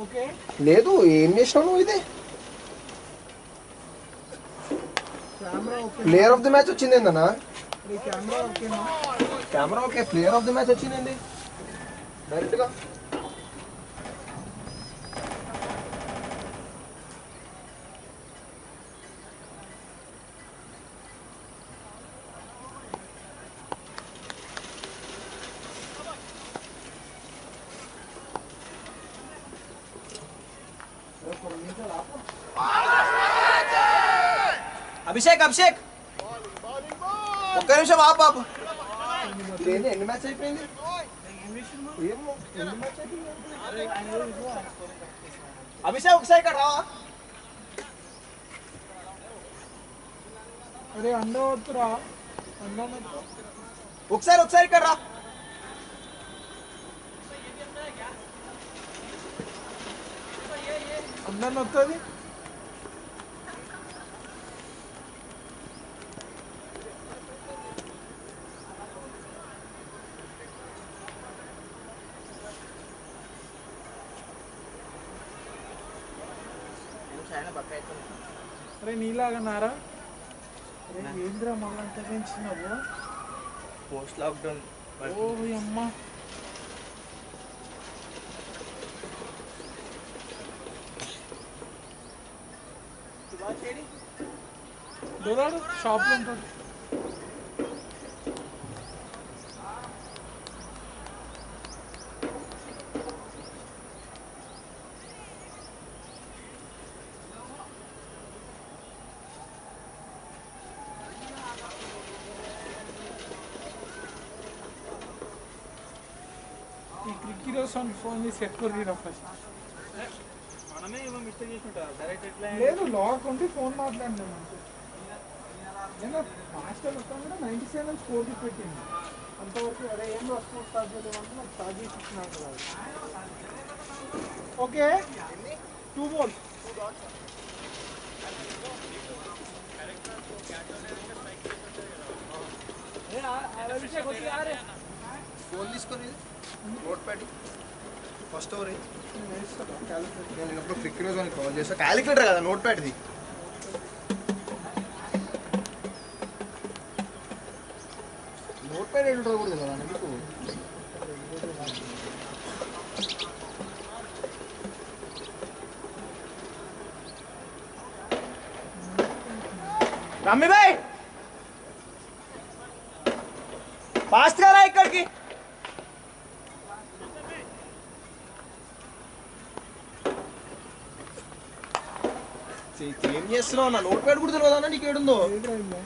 Okay లేదు ఏం చేసినావు నువ్వు ఇది ప్లేయర్ ఆఫ్ ది మ్యాచ్ వచ్చింది ఏందన్నా camera okay player of the match వచ్చిందండి డైరెక్ట్గా అభిషేక్ అభిషేక్ ఒక్క నిమిషం ఆపు ఆపు ఎన్ని మ్యాచ్ అయిపోయింది ఏమో ఎన్ని మ్యాచ్ అయిపోయింది అభిషేక్ ఒకసారి ఇక్కడ రావా అరే అండవద్దురా ఒకసారి ఇక్కడ రా అందరిని వస్తుంది అరే నీలాగా నారా అరే ఏంద్రా మళ్ళీ అంత పెంచినావు పోస్ట్ లాక్డౌన్ ఓ అమ్మా దొరాడు షాప్లో ఉంటాడు ఈ క్రికెట్ ఫోన్ చేసి ఎక్కువ ఫస్ట్ మనమే ఏమో మిస్టేక్ చేసుకుంటారు డైరెక్ట్ ఎట్లా లేదు లాక్ ఉంటే ఫోన్ మాట్లాడినాను అంతే నేను మాస్టర్ మొత్తం కూడా 97 స్కోర్ పెట్టింది అంతవరకు అరే ఏం వస్తుంది స్టార్ట్ చేయలేమంటే నాకు స్టార్ట్ చేసి ఇచ్చినాను కదా ఓకే 2 balls ఫోన్ తీసుకొని నోట్ ప్యాడ్ ఫస్ట్ ఓవర్ నేను ఇప్పుడు క్రికెట్ అని కాల్ చేస్తా క్యాలిక్యులేటర్ కదా నోట్ ప్యాడ్ది నోట్ ప్యాడ్ ఏంటో కూడా కదా నీకు రమ్మి భాయ్ ఫాస్ట్ గా రా ఇక్కడికి ఏం చేస్తున్నావు నా నోట్ ప్యాడ్ కూడా తెలియదా నీకు ఏడుందో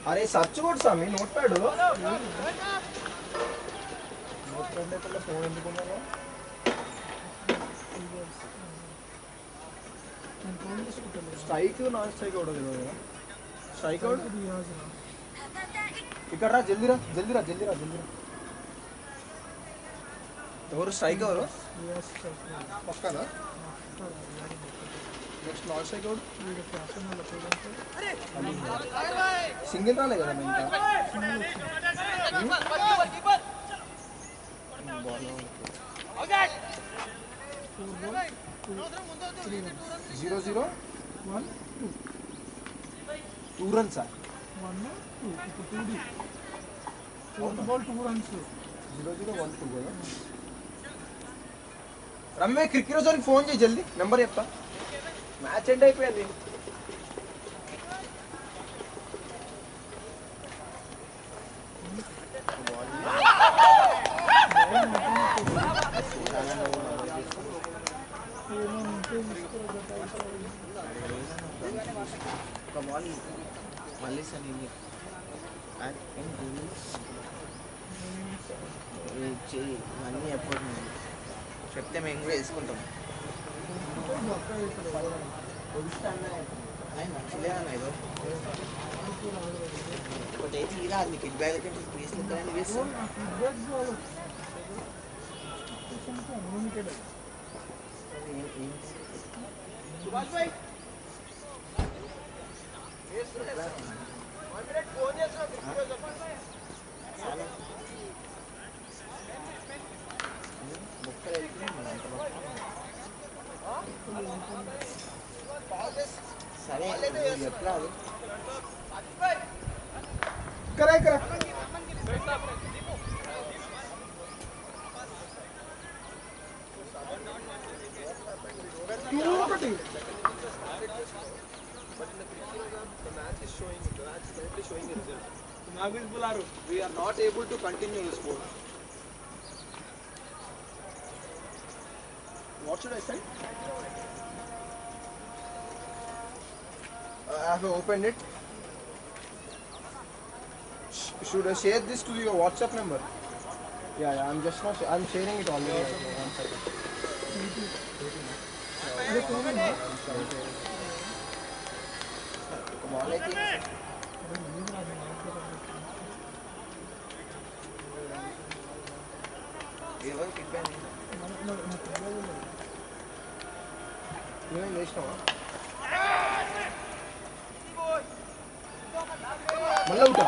అరే సర్చ్ కొట్టు స్వామి నోట్ ప్యాడ్ నోట్ ప్యాడ్ లేకుండా ఫోన్ ఎందుకున్నాను స్ట్రైక్ నాన్ స్ట్రైక్ కూడా తెలియదు కదా స్ట్రైక్ అవుట్ ఇక్కడ రా జల్దీరా జల్దీరా జల్దీరా జల్దీరా ఎవరు స్ట్రైక్ ఎవరు పక్కనా next non strike out single రాలే కదా ఇంకా 0-0 1-2 రన్స్ 1-2 ఇప్పుడు 2D 4 ball 2 runs 0-0 1-2 కదా రమ్మే క్రికెట్ రోజుకి ఫోన్ చేయి జల్దీ నెంబర్ చెప్తా మ్యాచ్ ఎండ్ అయిపోయింది మళ్ళీ సార్ మళ్ళీ ఎప్పుడు చెప్తే మేము కూడా వేసుకుంటాం మంచిలే అన్నాయి ఒకటి అయితే ఇలా అది కిడ్ బ్యాగ్ తీసుకుంటారని వేస్తాం సరే ఎట్లా కరే కరే ఒకటి we are not able to continue this sport. What should I say? I have opened it. Should I share this to your WhatsApp number? Yeah, I'm just not. I'm sharing it already. One second. Come on, I think. ఏమేమి చేసినావా మళ్ళీ ఉంటా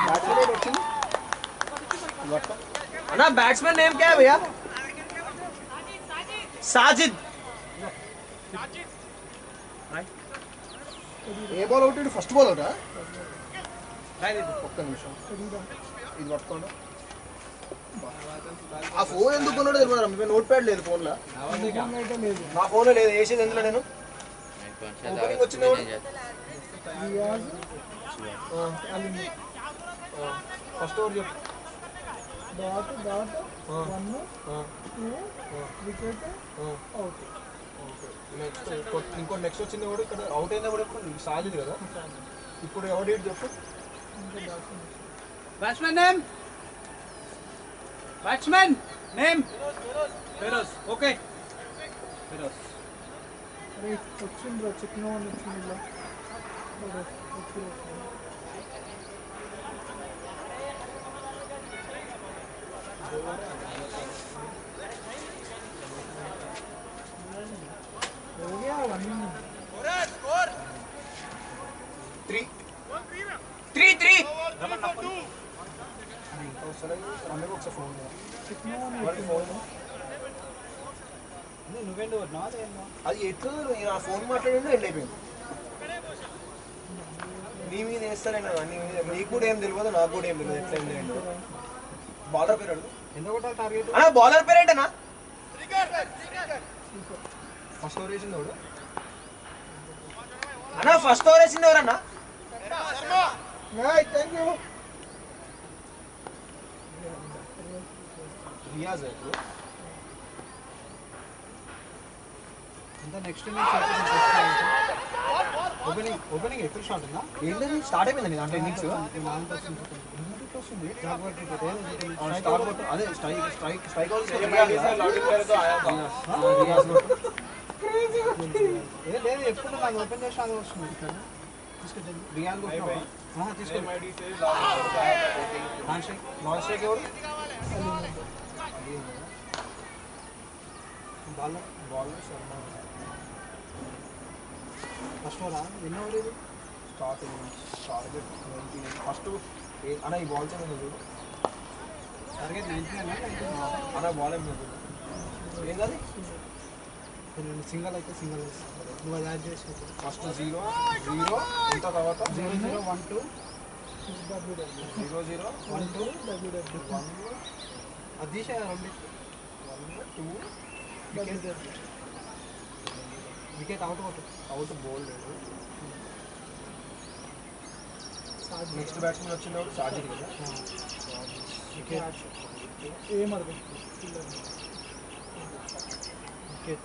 batsmen వచ్చింది అన్నా batsman name क्या है भैया साजिद ఏ ball out first ball అవుటా ఒక్క నిమిషం ఇది పట్టుకోండి ఆ ఫోన్ ఎందుకు కొన్నాడో తెలియదు మీ నోట్ ప్యాడ్ లేదు ఫోన్లో నా ఫోన్లో లేదు వేసేది ఎందులో నేను ఓపెనింగ్ వచ్చింది ఫస్ట్ ఓవర్ చెప్పు డాట్ 1 2 వికెట్ అవుట్ నెక్స్ట్ ఇంకో నెక్స్ట్ వచ్చింది కూడా ఇక్కడ అవుట్ అయినా కూడా సాజిద్ కదా ఇప్పుడు ఎవరు చెప్పు batsman name Firoz okay Firoz अरे వచ్చింది చికెన్ వన్ వచ్చింది हो गया 3-3 అన్నకు ఒకసారి ఫోన్ నువ్వేంటి అది ఎట్లా నా ఫోన్ మాట్లాడింది ఎండ్ అయిపోయింది నీ మీద వేస్తాను నీ మీద నీకు కూడా ఏం తెలియదు నాకు కూడా ఏం తెలియదు ఎట్లా ఎండ్ అయ్యిందో బౌలర్ పేరు ఎంత టార్గెట్ అన్నా బౌలర్ పేరు ఏంటన్నా ఫస్ట్ ఓవర్ వేసింది ఎవడు అన్నా ఫస్ట్ ఓవర్ వేసింది ఎవరన్నా థ్యాంక్ యూ రియాజ్ ఇప్పుడు అంతా నెక్స్ట్ ఓపెనింగ్ ఎప్పుడు స్టార్ట్ ఉందా ఏంటది స్టార్ట్ అయిపోయిందండి దాంట్లో ఇన్నింగ్స్ అదే స్ట్రైక్ లేదు ఎప్పుడు నాకు ఓపెన్ చేసి అది వస్తుంది ఇక్కడ రియాజ్ తీసుకోండి నాన్ స్ట్రైక్ ఎవరు బాలర్ శర్మ ఫస్ట్ ఓవరా ఎన్నో ఓవర్ ఇది టార్గెట్ ఫస్ట్ అన్న ఈ బాల్ చేయడం చూడు టార్గెట్ 99 అన్న బాల్ ఏం లేదు ఏం కాదు సింగల్ అయితే సింగల్ నువ్వు అది యాడ్ చేసి ఫస్ట్ 0 ఇంత తర్వాత 0-0-1-2 0-0 1-2 అది తీసే రెండు 1-2 వికెట్ అవుట్ బోల్డ్ నెక్స్ట్ బ్యాట్స్మెన్ వచ్చినప్పుడు సాజిద్ కదా వికెట్ ఏమడదు వికెట్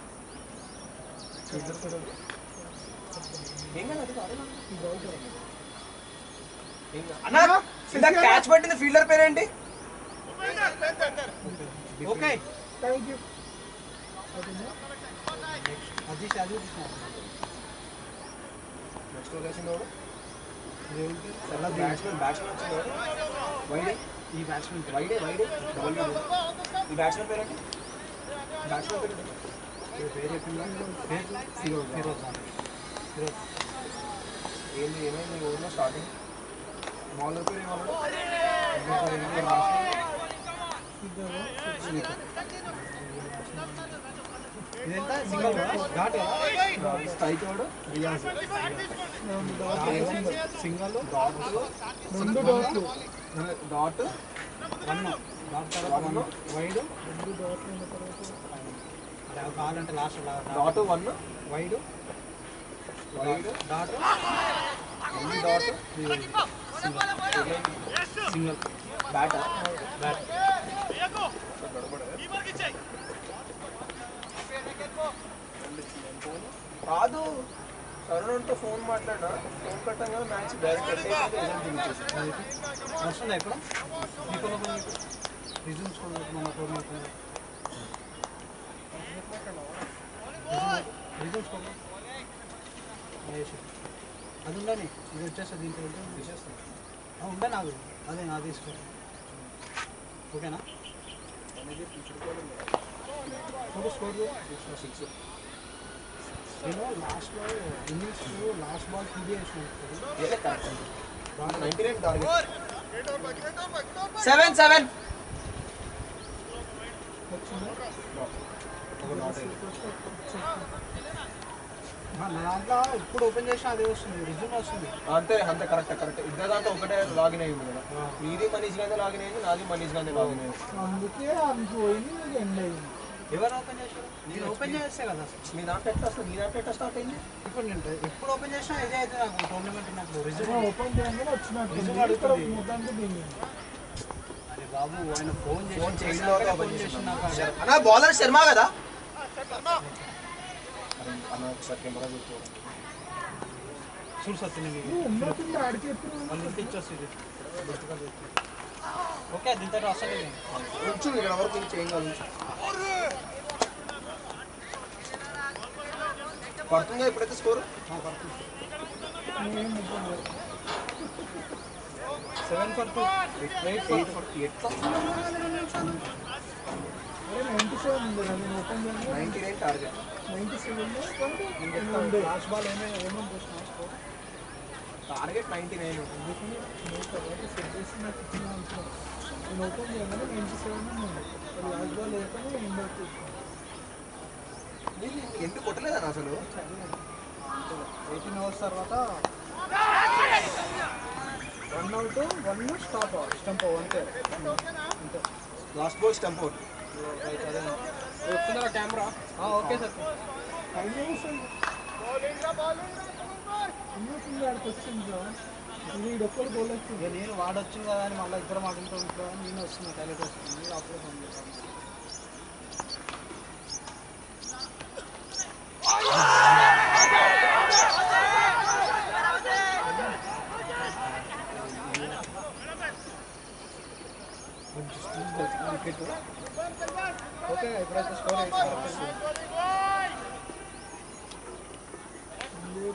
అన్నా ఇందాక క్యాచ్ పట్టింది ఫీల్డర్ పేరేంటి ఓకే థ్యాంక్ యూ అది నెక్స్ట్ వచ్చేసింది వాడు బ్యాట్స్మెన్ వచ్చింది వైడే ఈ బ్యాట్స్మెన్ వైడే డబల్ ఈ బ్యాట్స్మెన్ పేరేంటి బ్యాట్స్మెన్ పేరేంటి పేరు ఫిరోజ్ ఏంది ఏమైంది ఓవర్లో స్టార్టింగ్ బౌలర్ పేరు ఏమన్నాడు ఇదెంత సింగల్ ఘాట్ కదా స్ట్రైక్ వాడు రియాజ్ సింగల్ రెండు డాట్లు డాట్ వన్ డాట్ తర్వాత వన్ వైడ్ రెండు డాట్లు ఉన్న తర్వాత కావాలంటే last dot one wide wide dot dot single bat bat కాదు తరుణ్తో ఫోన్ మాట్లాడా ఫోన్ పెట్టాం కదా మ్యాచ్ డైరెక్ట్ వస్తుందా ఇక్కడ మీకు రిజ్యూమ్స్ మన ఫోన్ రిజల్ట్స్ అది ఉందని ఇది వచ్చేస్తుంది దీంట్లో తీసేస్తాను ఉందా నాకు అదే నా తీసుకో ఓకేనా స్కోర్ 6 నేను లాస్ట్లో ఇన్నింగ్స్లో లాస్ట్ బాల్ TDS 99 టార్గెట్ 7-7 నా దాంట్లో ఇప్పుడు ఓపెన్ చేసినా అదే వస్తుంది రిజ్యూమ్ వస్తుంది అంతే అంతే కరెక్ట్ ఇద్దరు దాంట్లో ఒకటే లాగిన్ అయ్యింది కదా నీది మనీష్ గాంధీ లాగిన్ అయింది నాది మనీష్ గాంధీ లాగిన్ అయింది అందుకే పోయింది ఎండ్ అయింది. ఎవరు ఓపెన్ చేశారు నేను ఓపెన్ చేస్తే కదా మీ దాంట్లో ఎట్లా వస్తుంది నీ దాంట్లో ఎట్లా స్టార్ట్ అయింది ఇప్పుడు నేను ఎప్పుడు ఓపెన్ చేసినా ఇదే అయితే నాకు టోర్నమెంట్ ఉన్నప్పుడు రిజ్యూమ్ ఓపెన్ చేయగానే వచ్చినట్టు రిజ్యూమ్ అడుగుతుంది. మొత్తానికి దిగింది. అరే బాబు ఆయన ఫోన్ ఫోన్ చేసి చేసి నాకు అన్న బౌలర్ శర్మ కదా అన్న ఒకసారి కెమెరా చూసుకోవాలి చూడు సత్యని నువ్వు ఉన్నట్టుండి ఆడికి ఎప్పుడు వాళ్ళు ఇంటికి ఇచ్చేస్తుంది ఓకే దీంతో అసలు కొంచెం ఇక్కడ వరకు చేంజ్ కాదు పడుతుందా ఇప్పుడైతే స్కోర్ ఏం ఇబ్బంది లేదు. 7 for 2 8 for 2 ఎట్లా అరే 97 ఉంది కదా నేను ఓపెన్ చేయగానే 99 టార్గెట్ 97 ఉంది. లాస్ట్ బాల్ ఏమేమి చూసినా టార్గెట్ 99 అందుకని నేను తర్వాత సెట్ చేసి నాకు ఇచ్చిన అనుకున్నాను. నేను ఓపెన్ చేయగానే 97 ఉంది. లాస్ట్ బాల్ లేకపోతే నేను ఇండోర్ తీసుకున్నాను. ఎందుకు కొట్టలేదన్న అసలు 18 అవర్స్ తర్వాత 1 అవుట్ 1 స్టాప్ స్టంప్ అంతే అంతే. లాస్ట్ బాల్ స్టంప్ అవుట్ వస్తుందా కెమెరా ఓకే సార్ 5 అవర్స్ ఉన్నట్టుంది ఆడికి వచ్చింది. ఇది ఒక్కరు గోల్ వస్తుంది. ఇక నేను వాడొచ్చు కదా అని మళ్ళీ ఇద్దరు మాట్లాడుతూ నేను వస్తున్నా టాయిలెట్ వస్తుంది మీరు అప్పుడే ఫోన్ చేస్తాను వికెట్ ఓకే ఇప్పుడైతే స్కోర్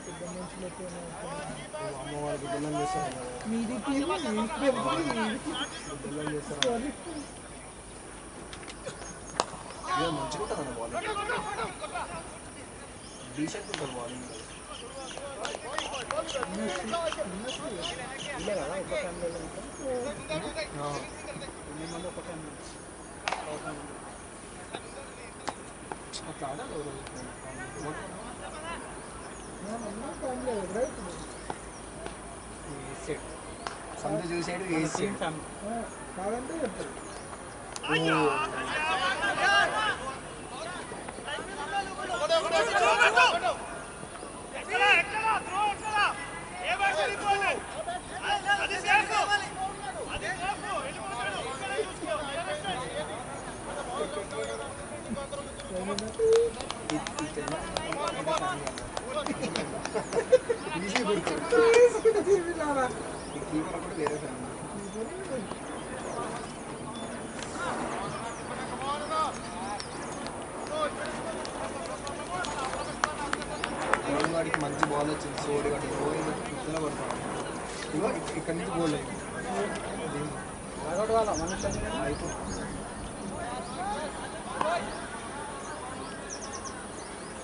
పెద్ద మనుషులతో అమ్మవారికి బెల్లం చేస్తారు కదా. మీది బెల్లం చేస్తారు ఇక మంచిగా ఉంటుంది అన్న బాల్ డీసెంట్ ఉంటుంది బాలింగ్ ఇల్లే కదా ఒక ఫ్యామిలీలో మంది ఒక ఫ్యామిలీ అట్లా ఆడాలి సందు చూసాడు సేమ్ ఫ్యామిలీ కాదంటే చెప్తారు. ఈజీ గుర్తు కీపర్ కూడా వేరే ఫ్యామిలీ వాడికి మంచి బాల్ వచ్చింది సోడి వాటి ఇట్లా పడతాడు ఇగో ఇక్కడ నుంచి గోల్ అయింది లాగౌట్ కావాలా మనుషులు అయిపోయింది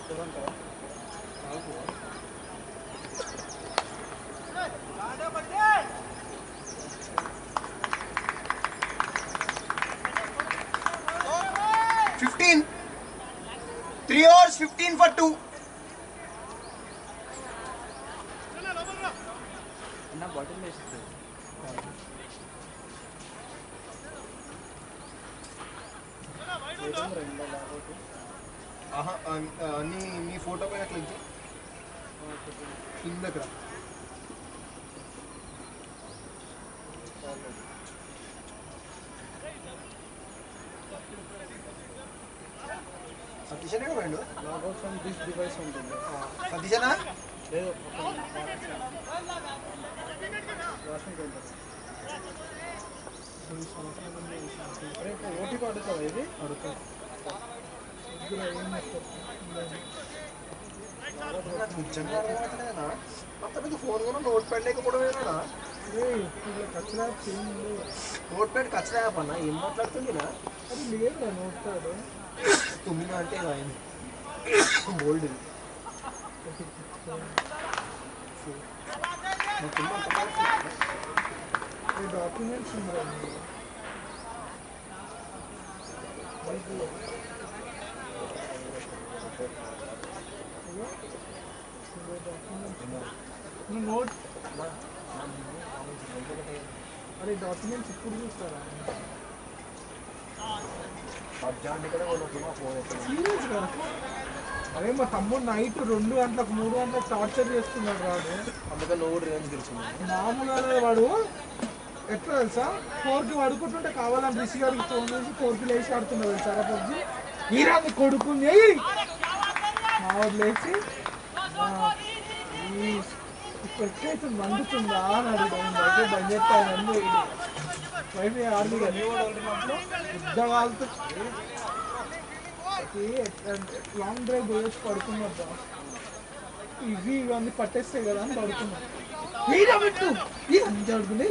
చూడంటారా 15 3 was 15 for 2. అన్న బాటిల్ వేసి నీ ఫోటో పైన క్లిక్ కింద ఇక్కడ సతీషనే పోయిండు దిస్ డివైస్ ఉంటుంది సతీషనా లేదు ఓటీపీ అడుగుతావా ఇది అడుగుతా నిజంగా ఫోన్ కూడా నోట్ ప్యాడ్ లేకపోవడమేనా నోట్ ప్యాడ్ ఖచ్చితంగా అన్న ఏం మాట్లాడుతుందినా అది లేదు నోట్ ప్యాడ్ తుమ్మిన అంటే ఆయన బోల్డ్ డాక్యుమెంట్స్ ఉందా నోట్ అరే డాక్యుమెంట్స్ ఇప్పుడు చూస్తారా సీరియస్గా అరే మా తమ్ముడు నైట్ 2 గంటలకు 3 గంటలకు టార్చర్ చేస్తున్నాడు వాడు అందుకని నువ్వు రేంజ్ గెలిచింది మామూలుగా వాడు ఎట్లా తెలుసా 4కి పడుకుంటుంటే కావాలని రిషి గారికి ఫోన్ చేసి 4కి లేచి ఆడుతున్నాడు తెలుసా పబ్జి ఈరాన్ని కొడుకుంది మా వాడు లేచి ఇప్పుడు ఎట్లయితే మండుతుందా అని అడుగుతాను అయితే బంద్ చెప్తాను వైఫై ఆడుతూ పెద్ద వాళ్ళతో లాంగ్ డ్రైవ్ పోయేసి పడుకున్నద్దా ఇవన్నీ పట్టేస్తాయి కదా అని పడుకున్నాను అంతే అడుగుంది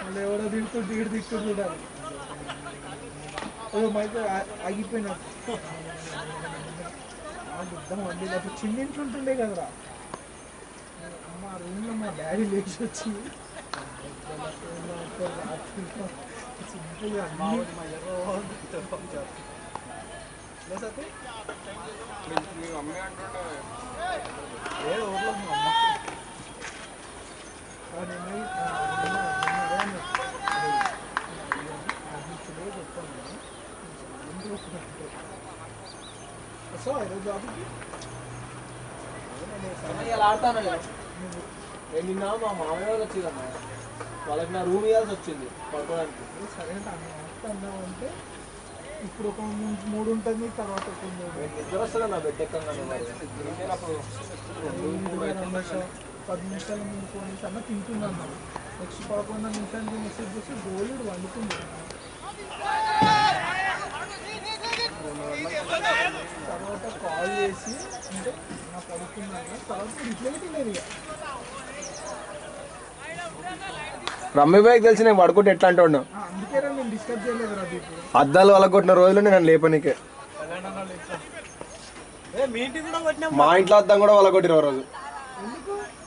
మళ్ళీ ఎవరో దిగుతుంది ఈడు దిక్కు చూడాలి ఏదో మైతే ఆగిపోయినట్టు యుద్ధం అండి అప్పుడు చిన్న ఇంట్లో ఉంటుండే కదరా మా రూమ్లో మా డాడీ లేచి వచ్చి సింపుల్గా అన్నీ ఏ ఊర్లో మా ఇలా ఆడతాను నేను నిన్న మా మామయ్య వాళ్ళు వచ్చిందమ్మా వాళ్ళకి నా రూమ్ ఇవ్వాల్సి వచ్చింది పడుకోవడానికి సరే అంటే ఇప్పుడు ఒక 3 ఉంటుంది తర్వాత నిద్ర వస్తుంది నా బెడ్ ఎక్కగానే అప్పుడు 10 నిమిషాల ముందు ఫోన్ చేసి అన్న తింటున్నాను నెక్స్ట్ 11 నిమిషానికి మెసేజ్ చేసి గోల్డ్ వండుతుంది తర్వాత కాల్ చేసి అంటే నా పడుకున్నాను తర్వాత రిప్లై తినేది రమ్మి బాయ్కి తెలిసి నేను పడుకుంటే ఎట్లా అంటాడు అందుకే నేను డిస్టర్బ్ చేయలేదు రా దీపు అద్దాలు వలగొట్టిన రోజులు నేను లేపనీకే మీ ఇంటికి కూడా కొట్టినా మా ఇంట్లో అద్దం కూడా వలగొట్టిన రోజు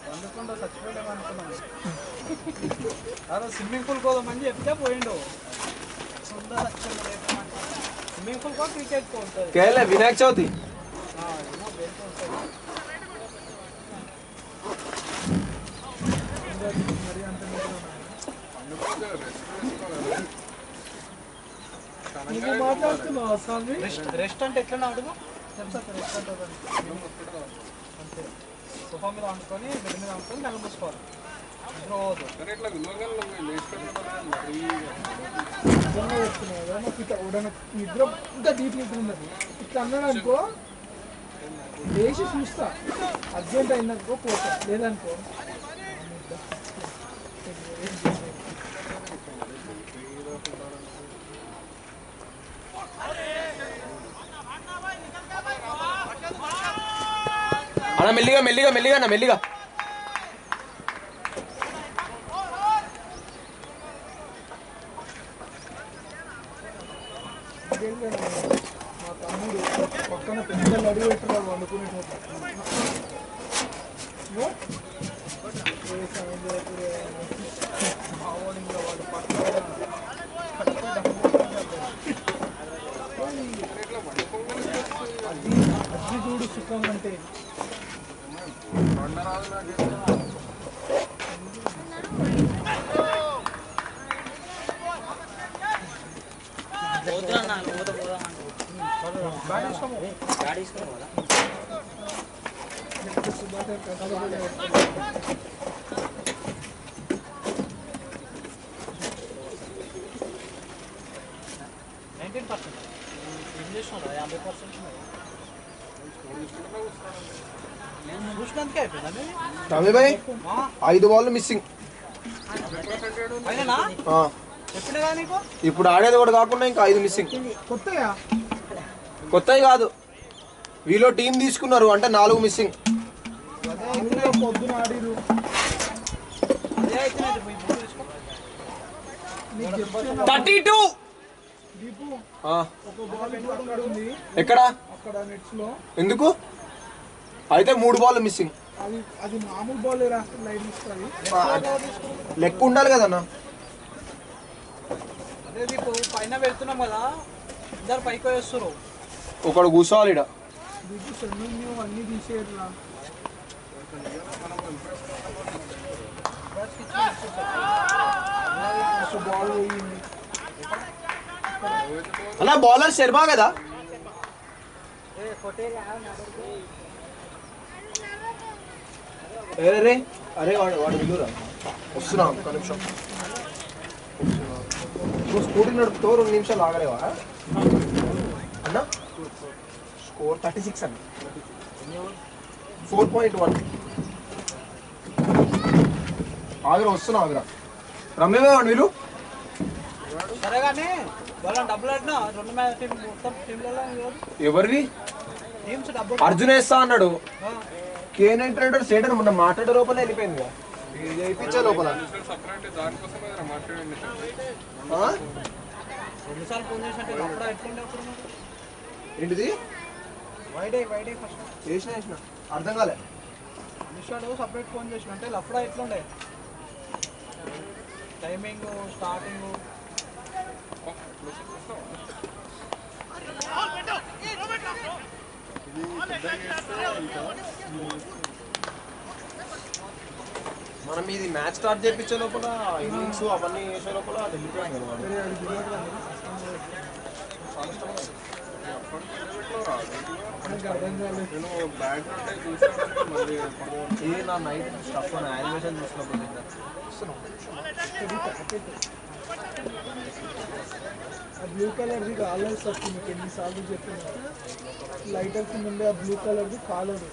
వండకుండా చచ్చిపోయాం అనుకున్నాను అదే స్విమ్మింగ్ పూల్ కోదామని చెప్తే పోయిండు స్విమ్మింగ్ పూల్ కూడా క్రికెట్ ఉంటుంది కేలే వినాయక చవితి మరి అంత నువ్వు మాట్లాడుతున్నావు స్వామి రెస్ట్ అంటే ఎట్లా అడుగు తెలుసా రెస్ట్ అంటే అంతే సోఫా మీద వండుకొని బెడ్ మీద వండుకొని నెల మూసుకోవాలి నిజంగా చెప్తున్నావు కదా నాకు ఇట్లా నిద్ర ఇంకా డీప్ నిద్ర ఉన్నది ఇట్లా అన్నాడు అనుకో లేచి చూస్తా అర్జెంట్ అయిందనుకో పోతా లేదనుకో అన్న మెల్లిగా మెల్లిగా మెల్లిగా అన్న మెల్లిగా మా తమ్ముడు పక్కన పెద్దలు అడుగు పెట్టినాడు వండుకునేటప్పుడు వాళ్ళు పక్కన అది అగ్ని చూడు సుఖం అంటే రవి భాయ్ 5 బాల్ మిస్సింగ్. ఇప్పుడు ఆడేది కూడా కాకుండా ఇంకా 5 మిస్సింగ్. కొత్తయా? కొత్తవి కాదు, వీలో టీం తీసుకున్నారు అంటే 4 మిస్సింగ్. పొద్దున ఆడిరు. దీపు ఒక బాల్ అక్కడ ఉంది. ఎక్కడ? అక్కడ నెట్స్ లో. ఎందుకు? అయితే 3 బాల్ మిస్సింగ్. అది మామూలు బాల్ లైట్ ఇస్తుంది. లెక్క ఉండాలి కదన్నా. అదే దీపు పైన వెళ్తున్నాం కదా, ఇద్దరు పైకి వేస్తారు. ఒకడు కూర్చోవాలి ఈడ. దీపు సెన్ను అన్నీ తీసేయట్లా. బాల్ పోయింది అలా. బౌలర్ శర్మా కదా. అరే అరే వాడు విలురా వస్తున్నా ఒక నిమిషం. నువ్వు స్కూటీ నడుపుతో 2 నిమిషాలు ఆగలేవా అన్నా? స్కోర్ 36 అన్న. 4.1. ఆగ్రా వస్తున్నా. ఆగ్రా రమ్యవే వాడు వీలు. సరే కానీ వాళ్ళని డబ్బులు అడినా 2 మ్యాచ్ టీం మొత్తం టీంలలో ఎవరివి? టీమ్స్ డబ్బులు అర్జున్ వేస్తా అన్నాడు. కేనంటే స్టేటర్ మొన్న మాట్లాడే లోపల వెళ్ళిపోయింది. వేయించే లోపల 2 సార్లు ఫోన్ చేసినట్టు అప్పుడు ఎట్లుండే అప్పుడు ఏంటిది? వైడే ఫస్ట్ చేసిన అర్థం కాలే. నిషాడు సపరేట్ ఫోన్ చేసిన అంటే లఫ్డా ఎట్లుండే టైమింగ్ స్టార్టింగ్. మనం ఇది మ్యాచ్ స్టార్ట్ చేయించే లోపల ఇన్నింగ్స్ అవన్నీ వేసే లోపల వెళ్ళిపోయాం కదా వాడు. ఏ నా నైట్ స్టఫ్ యానిమేషన్ చూసినప్పుడు బ్లూ కలర్ది కాలర్స్ వస్తుంది. మీకు ఎన్నిసార్లు చెప్పిన లైటర్ కింద ఉండే ఆ బ్లూ కలర్ది కాలర్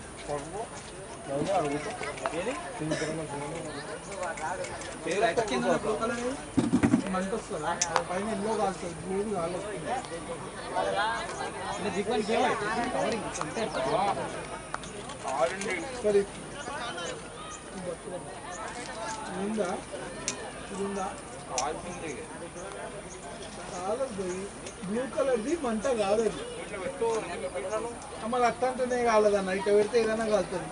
మంట వస్తుందా? పైన ఎల్లో కాలుతుంది, బ్లూ కాలుస్తుంది. సరే ఉందా? ఇది ఉందా? కాలదు. బ్లూ కలర్ది మంట కాదది. మళ్ళీ అట్టంటేనే కాలేదన్న. ఇట్లా పెడితే ఏదైనా కాలుతుంది.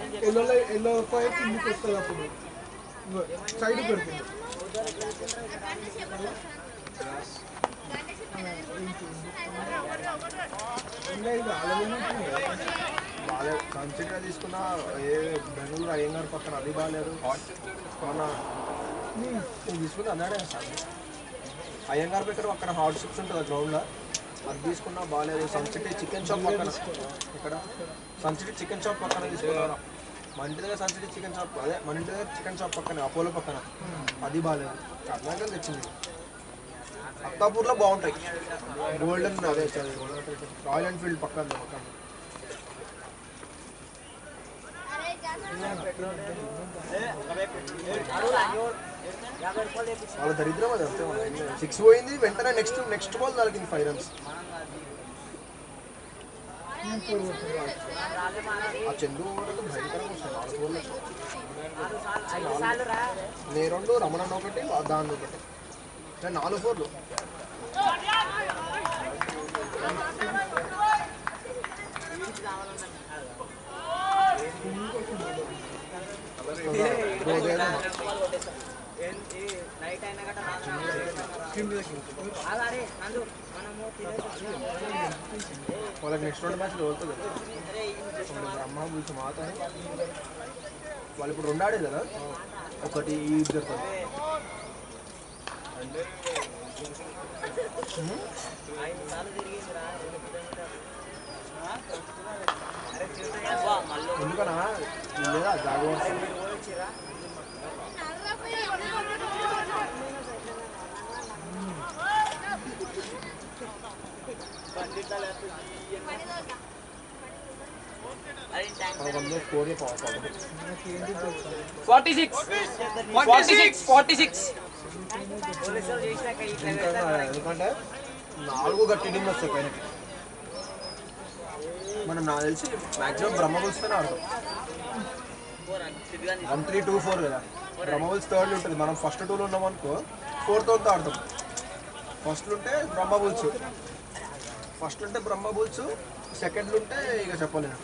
ఎల్లో పోయి కిందికి వస్తుంది. అప్పుడు సైడ్ పెడుతుంది. బాగాలేదు. కన్సిడర్ తీసుకున్న ఏ బెంగళూరు అయ్యంగారు పక్కన అది బాగాలేదు. మన తీసుకుంది అన్నాడే సార్. అయ్యంగారు పెట్టారు అక్కడ హాట్ చిప్స్ ఉంటుంది గ్రౌండ్లో, అది తీసుకున్నా బాగాలేదు. సన్సిటీ చికెన్ షాప్ పక్కన, ఇక్కడ సన్సిటీ చికెన్ షాప్ పక్కన తీసుకున్నాను. మన ఇంటి దగ్గర సన్సిటీ చికెన్ షాప్, అదే మన ఇంటి దగ్గర చికెన్ షాప్ పక్కన అపోలో పక్కన, అది బాగాలేదు. కర్ణాటక తెచ్చింది. అత్తాపూర్లో బాగుంటాయి. గోల్డెన్ అదే రాయల్ ఎన్ఫీల్డ్ పక్కన వాళ్ళ దరిద్రం అది. అంతే 6 పోయింది వెంటనే నెక్స్ట్ బాల్ తగిలింది 5 runs. ఆ చందు భయంకరంగా వస్తాయి 4 బోర్లు. నేను 2, రమణ ఒకటి, దాని ఒకటి, 4 బోర్లు. నైట్ అయినా గట్రా వాళ్ళకి నెక్స్ట్ 2 మ్యాచ్లు ఓడుతుంది బ్రహ్మ బుల్స్ మాత వాళ్ళు ఇప్పుడు 2 ఆడేది కదా ఒకటి ఈ ఇద్దరితో ఎందుకనా లేదా జాగ్రత్త స్కోర్ 46 ఎందుకంటే 4 గట్టి టీంలు వస్తాయి పైన మనం నాకు తెలిసి మ్యాక్సిమం బ్రహ్మబుల్స్తోనే ఆడతాం 1-3-2-4 కదా బ్రహ్మబుల్స్ థర్డ్ ఉంటుంది మనం ఫస్ట్ 2లో ఉన్నాం అనుకో 4తో ఆడతాం ఫస్ట్ ఉంటే బ్రహ్మబుల్స్ సెకండ్లు ఉంటే ఇక చెప్పలేను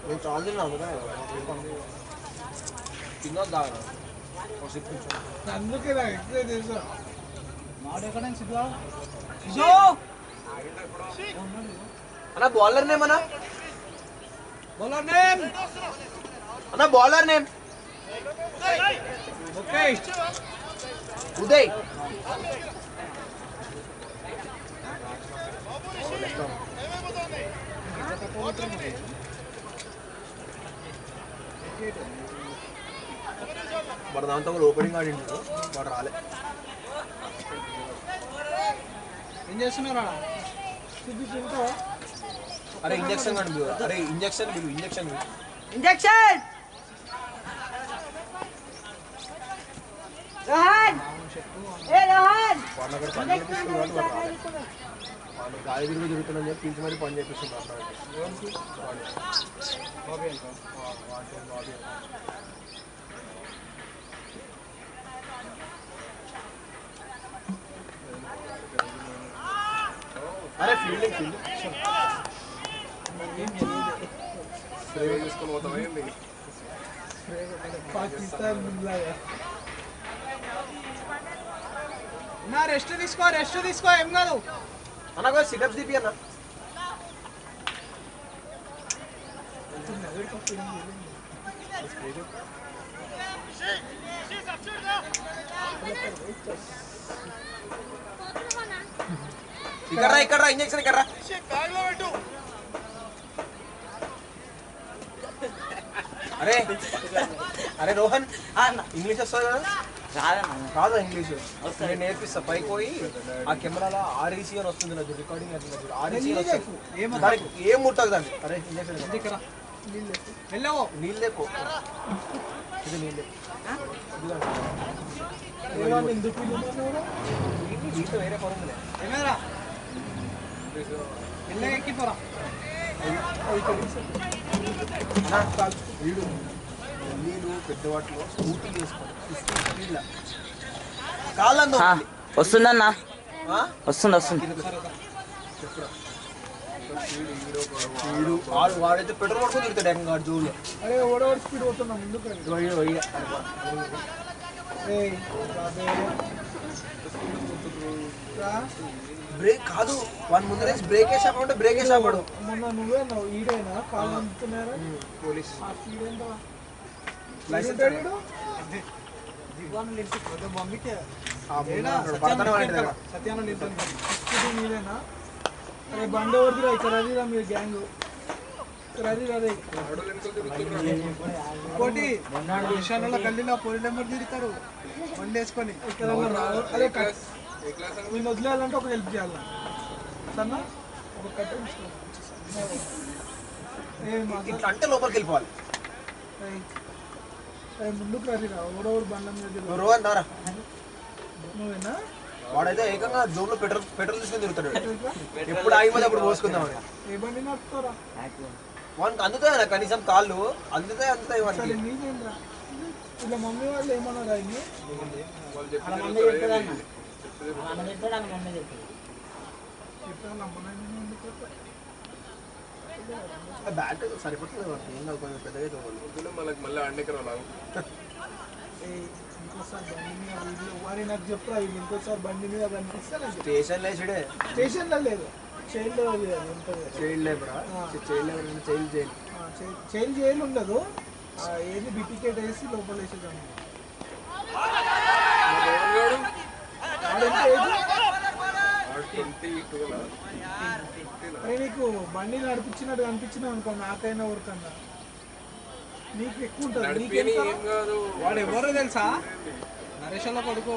నేను చాలా తిన్నాను తిన్నా దాగా అందుకే నాకు ఎక్కువ తెలుసు అన్న బౌలర్ నేమ్ అన్న బౌలర్ నేమ్ ఉదయ్ మరి దాంతో కూడా ఓపెనింగ్ ఆడిండు వాడు రాలే ఏం చేస్తున్నారా అరే ఇంజక్షన్ కానీ అరే ఇంజక్షన్ వాళ్ళు గాలి తిరిగి తిరుగుతుందని చెప్పి పిలిచి మరీ పని చేపిస్తున్నారు అరే ఫీల్డింగ్ స్ప్రే తీసుకొని పోతామేంటి పాకిస్తాన్ నా రెస్ట్ తీసుకో ఏం కాదు అన్న సిటప్స్ తీపి అన్న ఇక్కడ ఇంజక్షన్ ఇక్కడ అరే రోహన్ ఇంగ్లీష్ వస్తుంది కదా కాదా ఇంగ్లీష్ నేను నేర్పిస్తా పైకి పోయి ఆ కెమెరాలో ఆర్ఈసీ అని వస్తుంది నాకు రికార్డింగ్ ఆర్ఈసీ ఏం ముట్టదు దాన్ని అరే ఇంజక్షన్ నీళ్ళు లేపో ఇది నీళ్ళు నీళ్ళు వేరే పరుందిలే ఏమేరా మెల్లగా ఎక్కిపోరా వీడు నీళ్ళు పెద్ద వాటిలో స్కూటీ చేసుకోండి 50 స్పీడ్లో కాళ్ళందో వస్తుందన్నా వస్తుంది వీడు వాడైతే పెట్రోల్ పడుకొని తిరుగుతాడు ఏకంగా జోలు అరే ఓడోవర్ స్పీడ్ పోతున్నా ముందుకు బ్రేక్ కాదు వాడి ముందు నుంచి బ్రేక్ వేసామంటే బ్రేక్ వేసాడు మొన్న నువ్వే అన్నావు ఈడైనా కాళ్ళు అందుతున్నారా పోలీస్ ఆ స్పీడ్ ఏంటో లైసెన్స్ మమ్మీకి సత్యాన స్కూటీ మీదేనా అరే బండి ఎవరిదిరా ఇక్కడ అదిరా మీరు గ్యాంగ్ ఇక్కడ అది అదే ఇంకోటి విషయాలలో గల్లీలో పోలీసు నెంబర్ తిరుగుతారు బండి వేసుకొని ఇక్కడ అదే నేను వదిలేయాలంటే ఒక హెల్ప్ చేయాలి సన్న ఒక కట్ట ఇట్లా అంటే లోపలికి వెళ్ళిపోవాలి ముందుకు రాదిరా ఓడోడు బండ్ల మీద రోహన్ దారా నువ్వేనా వాడైతే ఏకంగా జోన్లో పెట్రోల్ తీసుకొని తిరుగుతాడు ఎప్పుడు ఆగిపోతే అప్పుడు పోసుకుందామని ఏ బండి నడుపుతారా వానికి అందుతాయి నాకు కనీసం కాళ్ళు అందుతాయి అసలు నీకేంద్రా ఇలా మమ్మీ వాళ్ళు ఏమన్నారా ఇన్ని చెప్పాను బ్యాట్ సరిపోతుంది వాడికి ఏం కాదు కొంచెం పెద్దగా అయితే వాళ్ళు మళ్ళీ అండెక్కర ఇంకోసారి బండి మీద వీడియో వారి నాకు చెప్తా ఇంకోసారి బండి మీద కనిపిస్తే స్టేషన్ లేచుడే స్టేషన్లో లేదు చైల్డ్ ఉంటుంది చైల్డ్ లేబరా చైల్డ్ జైల్ చైల్డ్ జైలు ఉండదు ఏది బిటికెట్ వేసి లోపల వేసేదాన్ని అరే నీకు బండి నడిపించినట్టు కనిపించినా అనుకో నాకైనా ఊరికన్నా నీకు ఎక్కువ ఉంటుంది వాడు ఎవరో తెలుసా నరేష్లో కొడుకు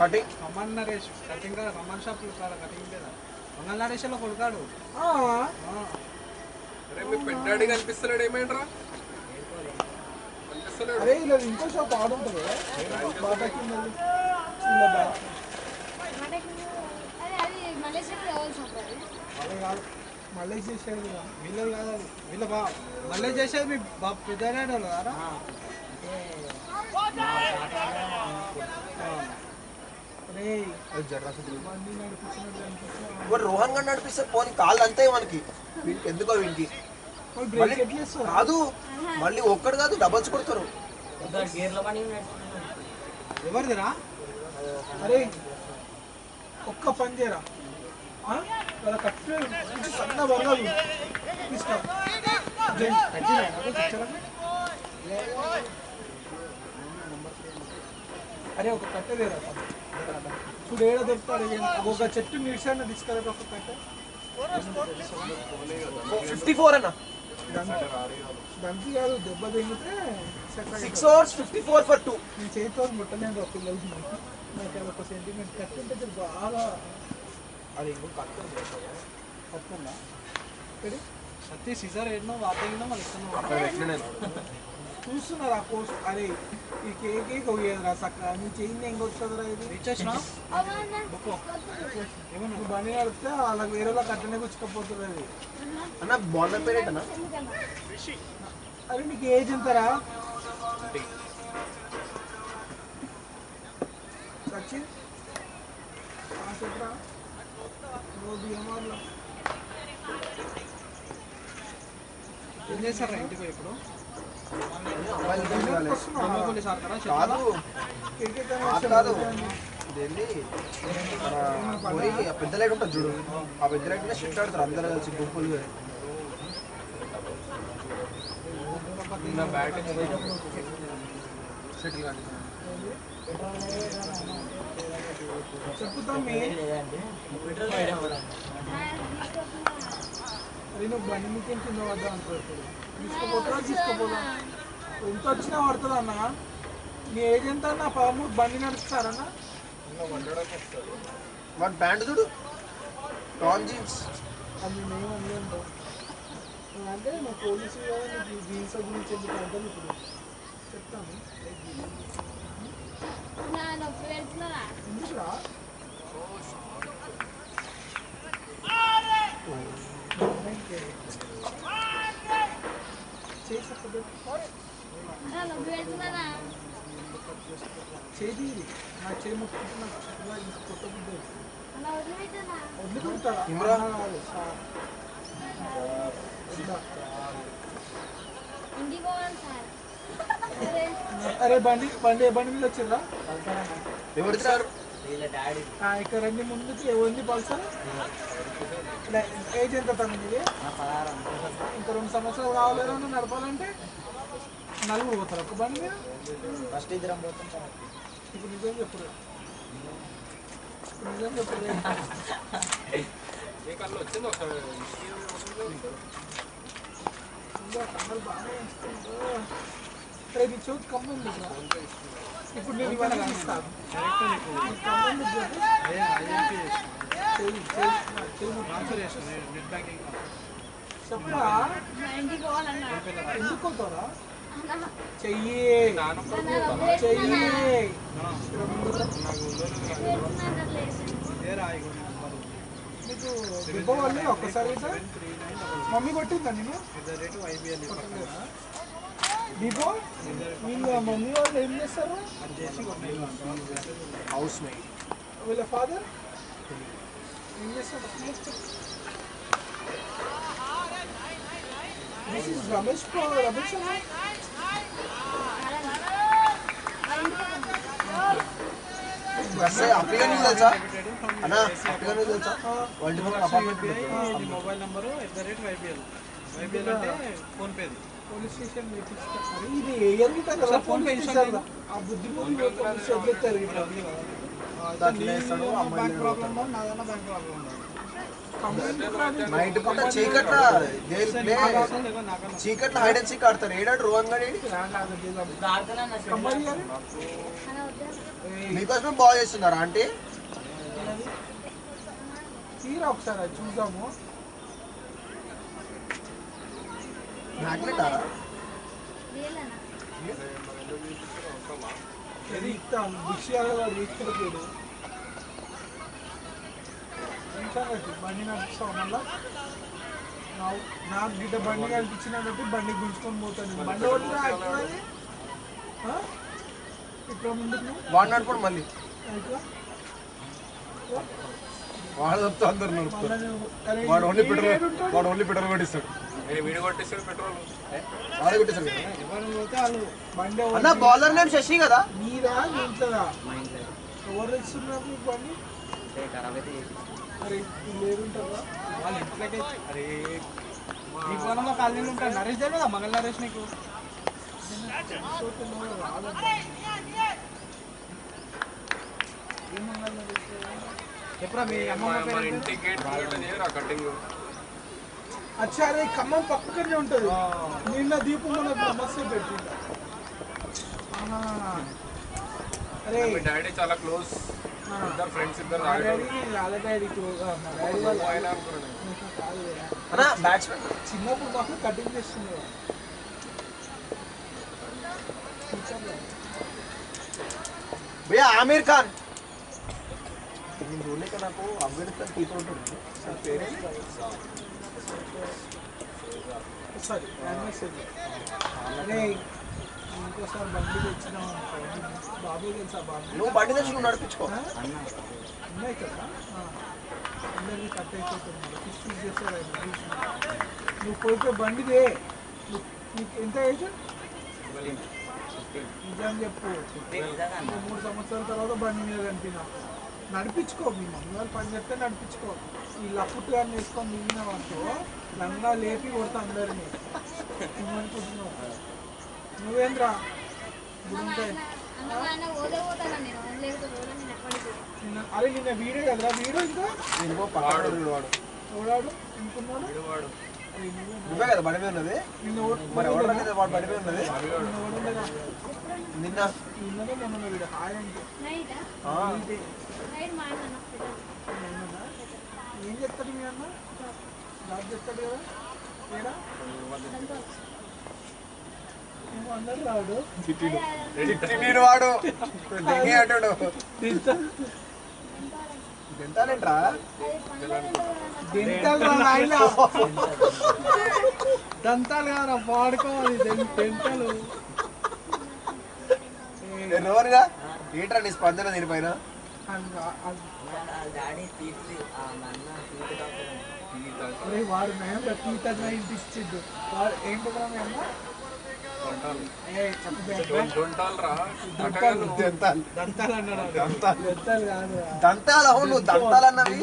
cutting Amman Naresh cutting Amman shop cutting లేదా మంగళ నరేష్లో కొడుకాడు పెట్టాడు కనిపిస్తున్నాడు ఏమైండ్రా అరే ఇలా ఇంకో షాప్ ఆడుంటుంది బాటా కింద అదే కాదు మళ్ళీ చేసేది వీళ్ళది కాదు అది వీళ్ళ బా మళ్ళీ చేసేది మీ బాబు పెద్దనే వాళ్ళు కదా రోహన్ గారు నడిపిస్తే పోనీ కాళ్ళు అంతే మనకి ఎందుకో వీనికి కాదు మళ్ళీ ఒక్కడు కాదు డబల్స్ కొడతారు ఎవరిదిరా అరే ఒక్క పని చేయరా కట్టు సన్న వరగాలు తీసుకో అరే ఒక కట్టె లేరా ఇప్పుడు ఏడ దొరుకుతాడు ఒక చెట్టు నిడిచాను తీసుకురా ఒక కట్టె 54 అన్న దంతి కాదు దెబ్బ తెగితే 6 hours 54 for 2 నేను చేతితో ముట్టలేదు ఒక పిల్లలకి నాకు ఒక సెంటిమెంట్ కట్టుంటే బాగా అది ఇంకో కట్టుందా సత్య సీజర్ ఏడనో వాతగినో మనకి చూస్తున్నారు ఆ కోర్స్ అరే ఈ కేక్ పోయేదిరా సక్క నీ చేయింది ఇంకొస్తుందిరా ఇది రీచార్జ్నా నువ్వు బండి నడిపితే వాళ్ళకి వేరే వాళ్ళకి అట్టనే గుచ్చుకపోతుంది అది అన్న బాల్ పేరేట్ అన్న అరే నీకు ఏజ్ ఎంతరా సచిన్ చెప్పరా రోజు ఏమార్లో ఏం చేస్తారా ఇంటికి ఇప్పుడు కాదు కాదు ఇదేంటి పోయి ఆ పెద్ద లైట్ ఉంటుంది చూడు ఆ పెద్ద లైట్ మీద షిఫ్ట్ ఆడతారు అందరూ కలిసి గుంపులు సెటిల్ కానీ చెప్పుతామే అరే నువ్వు బండి మీకు కింద పడ్డా అనుకోవచ్చు తీసుకోపోతా ఎంత వచ్చినా పడుతుంది అన్న నీ ఏజ్ ఎంత అన్న పాము బండి నడుపుతారన్న వాడు ప్యాంట్ చూడు టాన్ జీన్స్ అది మేము అనలేదు అంటే మా పోలీసు కదా నీకు జీన్స్ గురించి ఎందుకు అర్థం ఇప్పుడు చెప్తాను ఎందుకురా చేది నాకు చేయి ముట్టుకుంటే నాకు కొత్త బుద్ధి వదులుకుంటారా అరే బండి మీద వచ్చిందా ఎవరు సార్ ఇక్కడ రండి ముందుకి ఎవరిని పల్సర్ ఏజ్ ఎంత తనది ఇంకా 2 సంవత్సరాలు కావాలేదో నడపాలంటే నలుగురు పోతారు ఒక బండి మీద ఫస్ట్ ఇద్దరం పోతాం ఇప్పుడు నిజం చెప్పుడు వచ్చింది కమ్మలు బాగానే ఇస్తుంది నీ చోటు కమ్మంది ఇప్పుడు నేను ఇవాళ కనిపిస్తాను చెప్పరా ఎందుకు పోతారా చెయ్యి నీకు దిబ్బ వాళ్ళు ఒక్కసారి మమ్మీ కొట్టిందా నేను దీపో వీళ్ళ మమ్మీ వాళ్ళు ఏం చేస్తారు హౌస్ మేడ్ వీళ్ళ ఫాదర్ ఏం చేస్తారు దిస్ ఇస్ రమేష్ రమేష్ అన్న అప్లికేషన్ న్యూస్ తెలుసా అన్న అప్లికేషన్ న్యూస్ తెలుసా world apartment mobile number @YBL అంటే ఫోన్ పే పోలీస్ స్టేషన్ అరే ఇది ఏరియర్ గిట్ట కదా ఫోన్ పే ఇస్తారు ఆ బుద్ధి పోలీస్ వదిలేస్తారు గిట్ట బ్యాంక్ ప్రాబ్లం ఉందా నాదన్నా బ్యాంక్ ప్రాబ్లం ఉందా నైట్ పూట చీకట్ల చీకట్ల హైడ్ అండ్ సీక్ ఆడతారు ఏడాడు రోహన్ గారు మీకోసమే బాగా చేస్తున్నారా ఆంటీ తీరా ఒకసారి అది చూద్దాము మ్యాగ్నెటారా ఇది ఇస్తాం విషయాలు వాడు తీసుకెళ్ళిపోయాడు బండి నడుస్తావు మళ్ళా నాకు గిట్ట బండి కనిపించినట్టు బండి గుంజుకొని పోతాను బండి వదిలిరా ఇక్కడ ముందుకు వాడు నడుపుకోండి మళ్ళీ ఇట్లా వాడు తప్పితే అందరు నడుపుతారు వాడు ఓన్లీ పెట్రోల్ కొట్టిస్తాడు వాడే కొట్టిస్తాడు ఎవరు పోతే వాళ్ళు బండి అన్న బౌలర్ నేమ్ శశి కదా నీరా ఇంట్లోదా ఎవరు తెచ్చున్నారు మీకు బండి అరే లేరుంటారా వాళ్ళు ఇంట్లోకి అరే ఈ ఫోన్లో కాలనీలు ఉంటాడు నరేష్ తెలియదా మంగళ నరేష్ నీకు ఎప్పుడా మీ అమ్మమ్మ అచ్చా అరే ఖమ్మం పక్కనే ఉంటుంది నిన్న దీపం మనకు మస్తు పెట్టింది అరే డాడీ చాలా క్లోజ్ ఇద్దరు ఫ్రెండ్స్ ఇద్దరు మా డాడీ వాళ్ళ డాడీ మా డాడీ వాళ్ళ అన్న బ్యాట్స్మెన్ చిన్నప్పుడు మాకు కటింగ్ చేస్తుంది భయ్యా ఆమీర్ ఖాన్ నేను చూడలేక నాకు ఆఫ్ఘనిస్తాన్ కీపర్ ఉంటుంది సార్ పేరే సారీ అరే ఇంకోసారి బండి తెచ్చినాం బాబు తెలుసా బాబు నువ్వు బండి తెచ్చి నువ్వు నడిపించుకో ఉన్నాయి కదా అందరినీ కట్ అయిపోతున్నారు ఫిష్ చేస్తారు నువ్వు పోయిపోయి బండిదే నీకు ఎంత ఏజ్ నిజం చెప్పు 3 సంవత్సరాల తర్వాత బండి మీద కనిపినా నడిపించుకో మీ మమ్మీ వాళ్ళు పని చెప్తే నడిపించుకో ఈ లప్పుట్ కానీ వేసుకొని మిగిలిన అనుకో లంగా లేపి కొడతా అందరినీ నువ్వనుకుంటున్నావు నువ్వేంద్రా గురుంటాయి అరే నిన్న వీడియో కదరా వీడియో ఇంకా నేను పక్కన వాడు ఓడాడు అనుకున్నాడు నువ్వే కదా బండి మీద ఉన్నది నిన్న మరి ఎవరు వాడు బండి మీద ఉన్నది ఓడలేదా నిన్న నిన్ననే మొన్న వీడు హాయ్ అంటే ఏం చెప్తాడు మీ అన్న జాబ్ చెప్తాడు కదా ఏడా ఏమో అందరు రాడు నేను వాడు దిగి అంటాడు తింటానేంట్రా దంతాలు కాదురా పాడుకోవాలి దెంతలు రోన్గా ఏంట్రా నీ స్పందన దీనిపైన వాడు నయం తీత ఇచ్చిండు వాడు ఏంటిరా మీ అమ్మ దంతాలు అన్నాడు దంతాలు కాదు దంతాలు అవును నువ్వు దంతాలు అన్నవి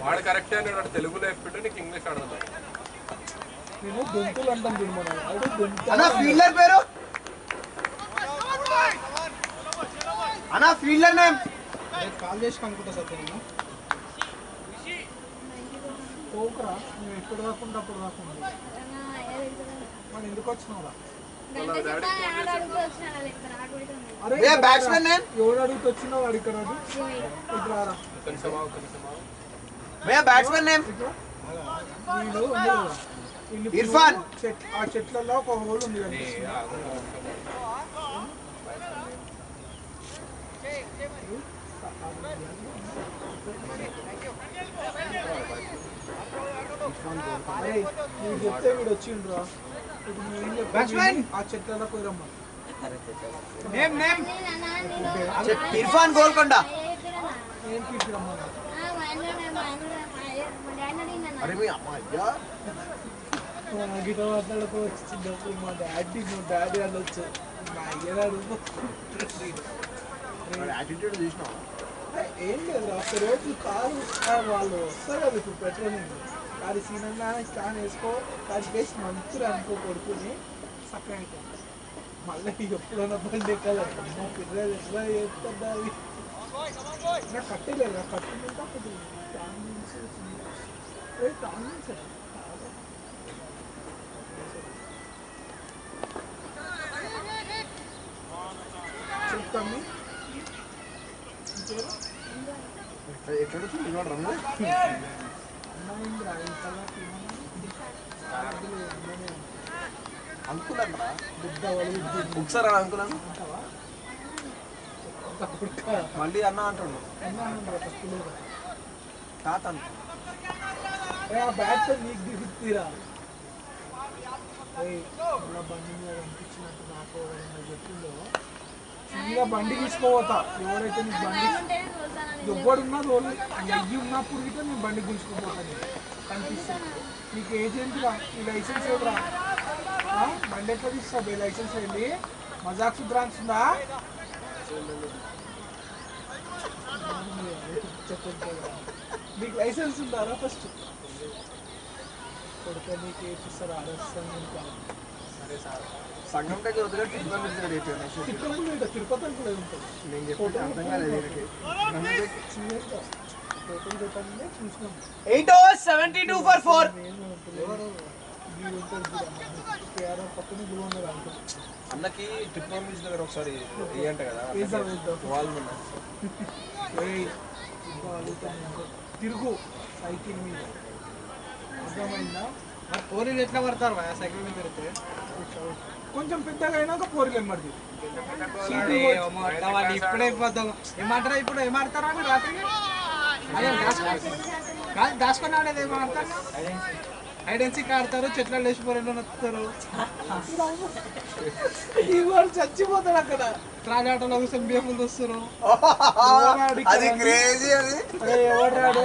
వాడు కరెక్ట్ అన్నాడు తెలుగులో చెప్పిండు నీకు ఇంగ్లీష్ అడుగుతాడు నేను దొంతులు అంటాం దీని మనం అన్న ఫీల్డర్ పేరు అన్న ఫీల్డర్ నేమ్ కాల్ చేసి కనుక్కుంటా సార్ నేను పోకురా నువ్వు ఎప్పుడు రాకుండా అప్పుడు రాకుండా మనం ఎందుకు వచ్చినావురా ఏ బ్యాట్స్మెన్ నేమ్ ఎవడు అడుగుతూ వచ్చినావు వాడు ఇక్కడ ఇక్కడ రారా మే బ్యాట్స్మెన్ నేమ్ వీడు ఉంది కదా, ఇర్ఫాన్. ఆ చెట్లలో ఒక హోల్ ఉంది కదా అరే నువ్వు చెప్తే వీడు వచ్చిండ్రా ఇప్పుడు నువ్వేం చెప్పావు ఆ చెట్లలో పోయిరమ్మా నేమ్ నేమ్ ఇర్ఫాన్ గోల్కొండ ఏం తీసుకురమ్మా అరే మీ అమ్మ అయ్యా గిట మాట్లాడుకోవచ్చు చిన్నప్పుడు మా డాడీ అనొచ్చు మా అయ్యగారు యాటిట్యూడ్ చూసినావు ఏం లేదు ఒక్క రోజు కారు వాళ్ళు వస్తారు కదా ఇప్పుడు పెట్రోలింగ్ కారు సీనన్నా స్కాన్ వేసుకో కారు వేసి మంచిగా అనుకో కొడుకుని చక్కగా అవుతుంది మళ్ళీ ఎప్పుడన్నా బండి ఎక్కాలంటే మా పిల్లలు ఎట్లా చేస్తుందా అది నాకు కట్టలేదు నాకు కట్టినంత చెప్తాను ఎక్కడ చూడండి రమ్మ అనుకున్నారా ఒకసారి అనుకున్నాను మళ్ళీ అన్న అంటుండు తాత బ్యాట్ నీకు దిగుతీరా బండి మీద అనిపించినట్టు నాకు చెప్పిందో సీదా బండి తీసుకోపోతా ఎవరైతే నీకు బండి ఎవ్వడున్నా రోజు అయ్యి ఉన్నప్పుడు గిట్ట నేను బండి గుంజుకుపోతాను కనిపిస్తుంది నీకు ఏజెంట్గా నీ లైసెన్స్ ఎవరా బండి ఎట్లా తీస్తావు లైసెన్స్ వెళ్ళి మజాక్ బ్రాంచ్ ఉందా మీకు లైసెన్స్ ఉందారా ఫస్ట్ కొడుకు నీకు ఏపిస్తారు ఆలస్యం సరే సార్ సంఘం దగ్గర వదిలేసి తిరుపతి కూడా ఉంటుంది నేను చెప్పి అర్థం కాలేదు చూసినాం 72 for 4 పక్కన గురువు ఉన్నారు అనుకో అన్నకి ట్రిప్ బీచ్ దగ్గర ఒకసారి వేయంట కదా వాళ్ళు తిరుగు సైకిల్ మీద అర్థమైందా పోరీలు ఎట్లా పడతారు సైకిల్ మీద పెడితే కొంచెం పెద్దగా అయినాక పోరీలు ఎమ్మడి వాళ్ళు ఇప్పుడే ఏమంటారా ఇప్పుడు ఏమాడతారా రాత్రి అదే కాదు దాచుకొని ఆడేది ఏమాడతారు ఐడెన్సీకి ఆడతారు చెట్ల లేచిపోరేలో నొత్తారు వాడు చచ్చిపోతాడు అక్కడ త్రాగాటలో కూర్చొని బియ్యములు వస్తారు అది క్రేజీ అది ఎవరు రాడు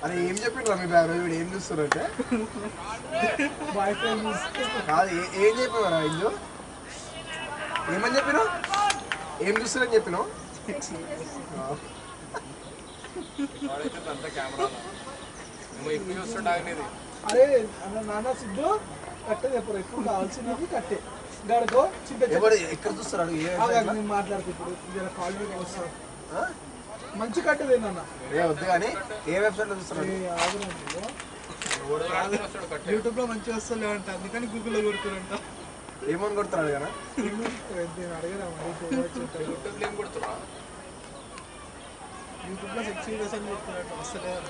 అని ఏం చెప్పిండ్రా మీ బ్యాగ్ వీడు ఏం చూస్తారంటే బాయ్ ఫ్రెండ్ కాదు ఏం చెప్పినారా ఇల్లు ఏమని చెప్పినావు ఏం చూస్తారని చెప్పినావు అరే అన్న నాన్న సిద్ధు కట్టేది ఎప్పుడు ఎక్కువ కావాల్సినది కట్టే గడుకో ఎవరు ఎక్కడ చూస్తారు నేను మాట్లాడుతూ ఇప్పుడు కాలేజీకి వస్తాను మంచి కట్టేదేనన్న వద్దు కానీ ఏ వెబ్సైట్ లో చూస్తారు యూట్యూబ్ లో మంచిగా వస్తలే అంట అందుకని గూగుల్లో కొడుతురంట ఏమని కొడుతున్నాడు కదా యూట్యూబ్ లో సెక్స్ వీడియోస్ అని కొడుతున్నట్టు వస్తలే అంట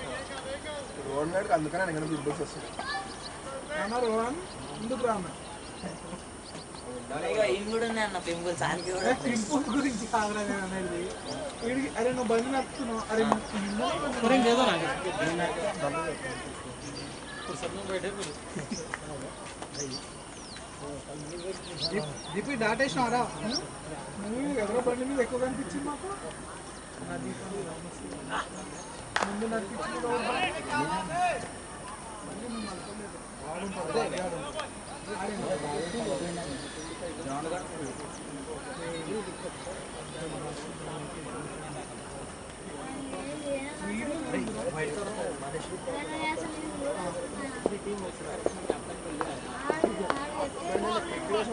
రోడ్ మీదకి అందుకని ఆయన బిగ్ బాస్ వస్తుంది రోహన్ ముందుకు రాను పింపుల్ గురించి కాదురా నేను అనేది వీడికి అరే నువ్వు బండి నడుపుతున్నావు అరే దీపి దాటేసినారా నువ్వు ఎవరో బండి మీద ఎక్కువ కనిపించింది మాకు నా దీపాన్ని ముందు నడిపించింది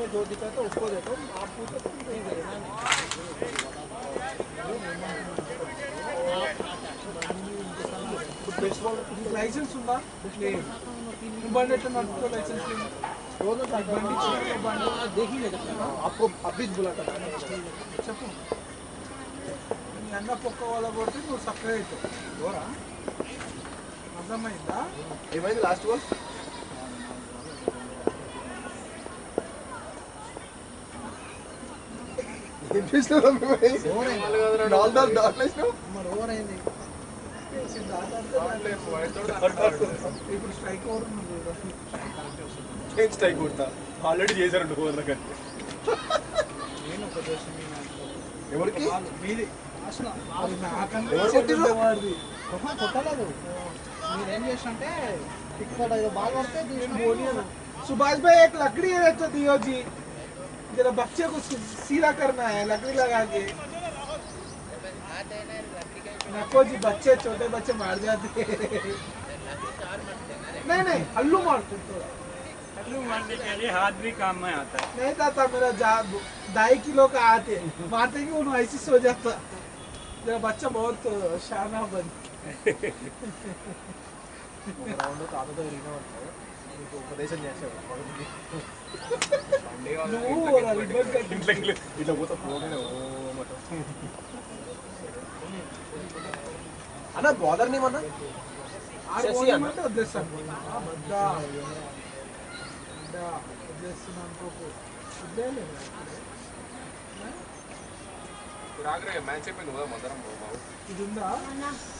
जो दिखाता है उसको देखो आप लाइसेंस ఉందా లేదు బండి ఎట్లా నడుపుకో లైసెన్స్ లేదు दोनों का బండి ఇచ్చిన బండి देख ही लेगा आपको अभी बुलाता చెప్పు నీ అన్న పొక్క వాళ్ళ కొడితే నువ్వు సక్కగా అవుతావు దూరా అర్థమైందా ఏమైంది లాస్ట్ గోల్ ఇప్పుడు స్ట్రైక్ ఓవర్ స్ట్రైక్ కొడతా ఆల్రెడీ చేశారు ఓవర్ దగ్గర ఎవరికి మీది అసలు అది నాకన్నా ఎవరు చెడ్డ వాడిది. కొట్టలేదు మీరేం చేసినంటే ఇక్కడ ఏదో బాగా పడితే నేను बोलिए सुभाष भाई एक लकड़ी है तो दियो जी जरा बच्चे को सीधा करना है लकड़ी लगा के नको जी बच्चे छोटे बच्चे मार जाते हैं नहीं नहीं हल्लू मारते थोड़ा हल्लू मारने के लिए हाथ भी काम में आता है। नहीं था मेरा 2.5 किलो का आते मारते कि उन्होंने ऐसे सो जाता जरा बच्चा बहुत शाना बन గ్రౌండ్ తాతతో తిరిగినామంటే నీకు ఉపదేశం చేసాడు నువ్వు రిబ్బన్ కట్ ఇట్లా పోతే పోగానే అన్న బాదర్ నేమన్నా శశి అన్న వదిలేస్తాను బద్దా వదిలేస్తున్నాను అనుకోకు వదిలేయలేదు మ్యాచ్ అయిపోయింది కదా మందరం ఇది ఉందా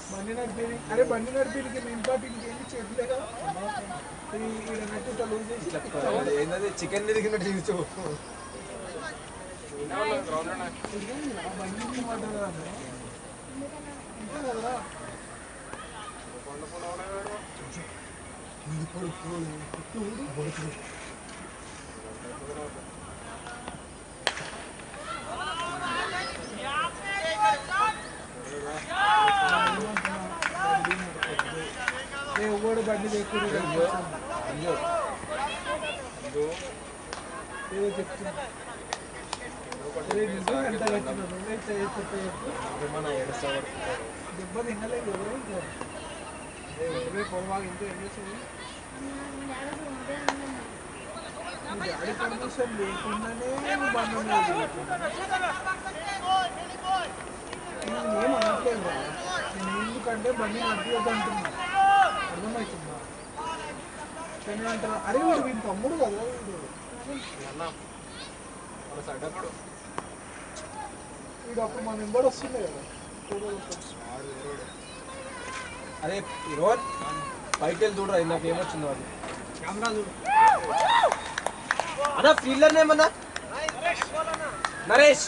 బండి నడిపేది అరే బండి నడిపేదికి మేము పాటు ఇంకేంటి చేయట్లే కదా ఈడనట్టు ఇట్లా లూజ్ చేసి ఏంటది చికెన్ ఎదిగినట్టు చూపించు బండి మాట కదా ఇంకా కదా ఎవడు బండి ఎక్కువ ఏదో చెప్తున్నా ఎంత దెబ్బ తినలేదు పొలవాగా ఇంకో ఏం చేసేది డాడీ పర్మిషన్ లేకుండానే బండి ఏం అనట్లేదు నేను ఎందుకంటే బండి నడిపేది అంటున్నా అర్థమవుతుందా కానీ అంటారా అరే వీడు వీడి తమ్ముడు కదా వీడు అప్పుడు మన వెంబడి వస్తుండే కదా అదే రోహన్ పైకి వెళ్ళి చూడరా నాకు ఏమొచ్చిందో అది కెమెరా చూడు అన్న ఫీల్డర్ నేమన్నా నరేష్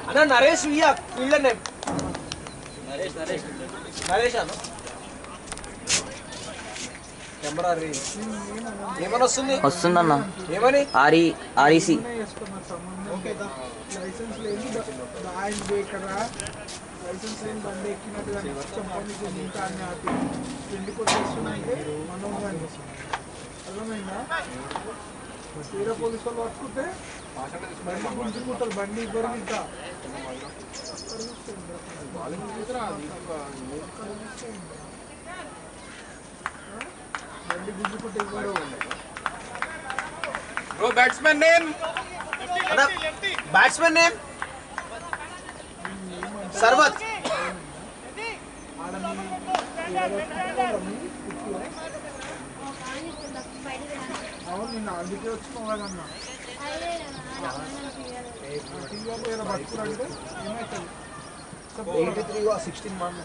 అన్న నరేష్ ఇయ్యా ఫీల్డర్ నేమ్ నరేష్ అన్న కెమెరా రీ ఏమని వస్తుంది వస్తుందన్న ఏమని ఆర్ఈసి చేసుకున్నారు సంబంధం లైసెన్స్ లేని ఆయన ఇక్కడ లైసెన్స్ లేని బండి ఎక్కినట్టుగా చెప్పడానికి ఇంకా అన్ని ఆపి ఇంటికి వచ్చేస్తున్నాయంటే మనం అర్థమైందా తీరా పోలీసు వాళ్ళు పట్టుకుంటే బండి గుంజుకుంటారు బండి ఇవ్వరు ఇంకా బండి గుంజుకుంటే ఇవ్వరు bro batsmen name batsmen name సర్వత్ అవును నిన్న అందుకే వచ్చిన వాళ్ళన్నా బతుకులంటే ఏమవుతుంది 83 16 మార్క్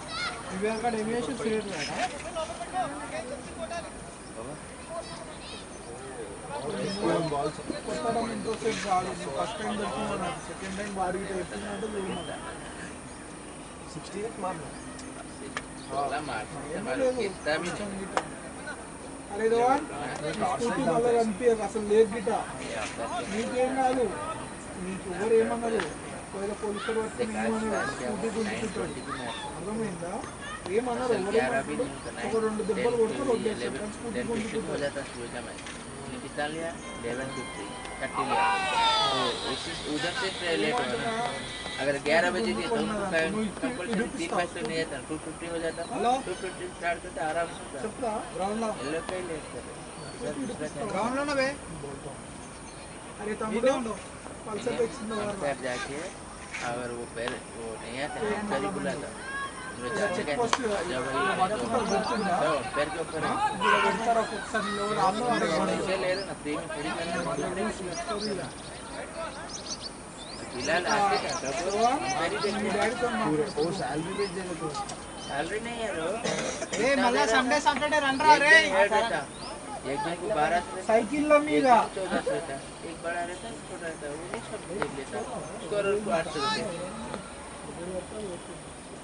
ఇవేర్ కాడ ఏవియేషన్ ఫీల్డ్ కదా కొట్టడం ఇంకోసేపు కాదు ఫస్ట్ టైం దొరికింది సెకండ్ టైం వాడికి చెప్పిందంటే చూడమన్నా 68 మార్క్ అరే రోహన్ స్కూటీ మళ్ళీ కనిపించక అసలు లేదు గిట నీకేం కాదు నీకు ఎవరు ఏమన్నారు ఒకవేళ పోలీసులు వస్తే నేను స్కూటీ గుంజుకుంటాడు అర్థమైందా ఏమన్నారు ఎవరు ఒక 2 దెబ్బలు కొడితే వదిలేస్తారు కానీ స్కూటీ గుంజుకుంటాడు निकाल लिया 11:50 कट लिया तो उधर से लेट हो ना अगर 11 बजे थी तो कंपल्सरी 3:05 नहीं आता 2:50 हो जाता 2:50 स्टार्ट करते आराम से చెప్తా గ్రౌండ్ లో ये लोग कहीं लेट कर గ్రౌండ్ లోనే బే అరే తమ్ముడు పల్సర్ తెచ్చింది पैर जाके अगर वो पैर वो नहीं आता कल बुलाता पैर के ऊपर పెడతారు ఒక్కొక్కసారి రాళ్ళు पैसे ले रहे ना फ्री में पूरी करना फिलहाल आते था तब मेरी देखिए ఓ సాలరీ బేస్ చేయలేదు सैलरी नहीं है रो ఏ మళ్ళా సండే రండ్రా రే एक जन को 12 సైకిళ్ళ మీద 14 रहता एक बड़ा रहता है छोटा रहता है 19 सब देख लेता स्कोरर को 800 रुपये।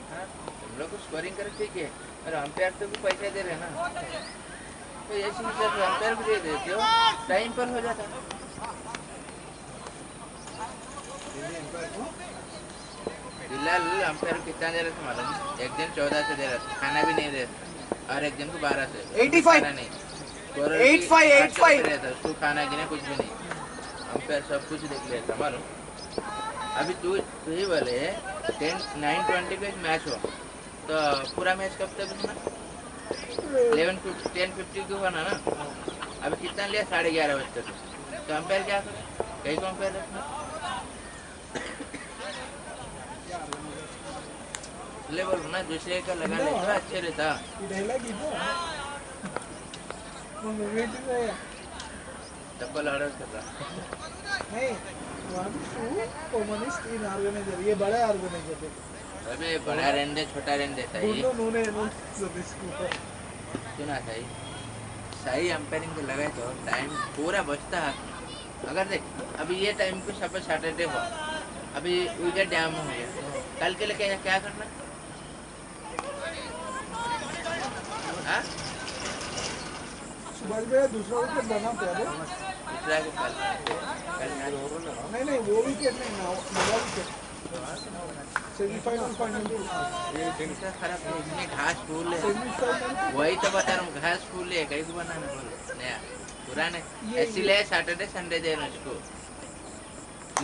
हाँ तुम लोग को स्कोरिंग कर ठीक है और अंपायर तो भी पैसा दे रहे हैं ना, तो ऐसे हिसाब से अंपायर भी दे देते हो, टाइम पर हो जाता। बिल्लाल अंपायर कितना दे रहे थे मालूम? एक दिन 14 से दे रहा था, खाना भी नहीं दे रहा, और एक दिन को 12 से 85 खाना नहीं, 85 रहता उसको खाना गिने कुछ भी नहीं, अंपायर सब कुछ देख लेता मालूम। अभी तू ही बोले 9:20 का एक मैच हो तो पूरा मैच कब तक बना? 10:50 को बना ना, अभी कितना लिया? 11:30 बजे तक, तो अंपायर क्या करे? कहीं को अंपायर रखना ले बोल ना, दूसरे का लगा लेता अच्छे रहता। डबल ऑर्डर कर रहा नहीं कम्युनिस्ट इन ऑर्गेनाइजर, ये बड़ा ऑर्गेनाइजर है। अबे बड़ा रेंडे छोटा रेंडे सही सुना सही सही अंपायरिंग को लगाए तो टाइम पूरा बचता है। अगर देख अभी ये टाइम को सपोज सैटरडे हो, अभी विकेट डैम हो गया, कल के लिए क्या करना? हाँ सुबह में दूसरा विकेट बना पहले, दूसरा को कल नहीं वो विकेट नहीं ना, बड़ा विकेट सेमीफाइनल फाइनल खराब है, इसमें घास फूल है, सेमीफाइनल वही तो बता रहा हूँ, घास फूल है, कहीं को बनाना बोलो नया पुराने, इसलिए सैटरडे संडे देना उसको,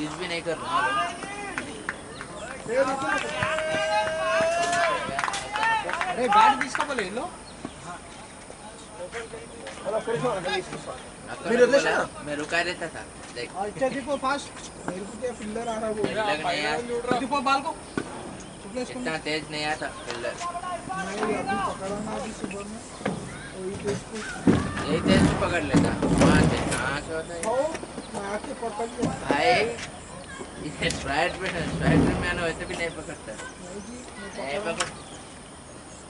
यूज भी नहीं कर रहा। अरे बैट किसका बोले लो? मैं रुका रहता था देख, अच्छा देखो फास्ट, मेरे को क्या फील्डर आ रहा है वो लग नहीं आया, देखो बाल को इतना तेज नहीं आता फील्डर, मैं अभी पकड़ा ना अभी सुबह में, वही तो इसको यही तेज से पकड़ लेता, वहाँ से कहाँ से होता है हो मैं आके पकड़ लिया। भाई, ये स्ट्राइक में आना वैसे भी नहीं पकड़ता, नहीं जी, नहीं पकड़,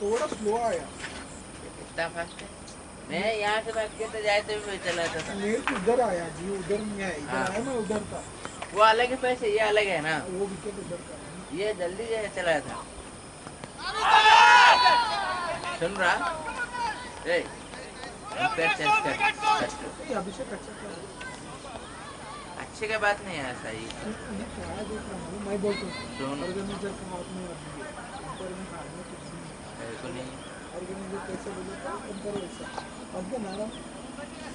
थोड़ा स्लो आया, इतना फास्ट है। मैं यहाँ से भाग के तो जाते भी मैं चला जाता था, मेरे को उधर आया जी, उधर नहीं आया, इधर हाँ। आया मैं उधर था, वो अलग है पैसे, ये अलग है ना, वो विकेट उधर का। ये जल्दी चला था। सुन रहा ए अंपायर चेंज कर, ये अभिषेक अच्छा था, अच्छे का बात नहीं है सही ये क्या है देख रहा हूँ मैं बोलता हूँ, सुन ऑर्गेनाइजर का हाथ में रखेंगे, अंपायर में हाथ में कुछ नहीं, को नहीं ऑर्गेनाइजर कैसे बोले तो अंपायर वैसा, अब तो नाराम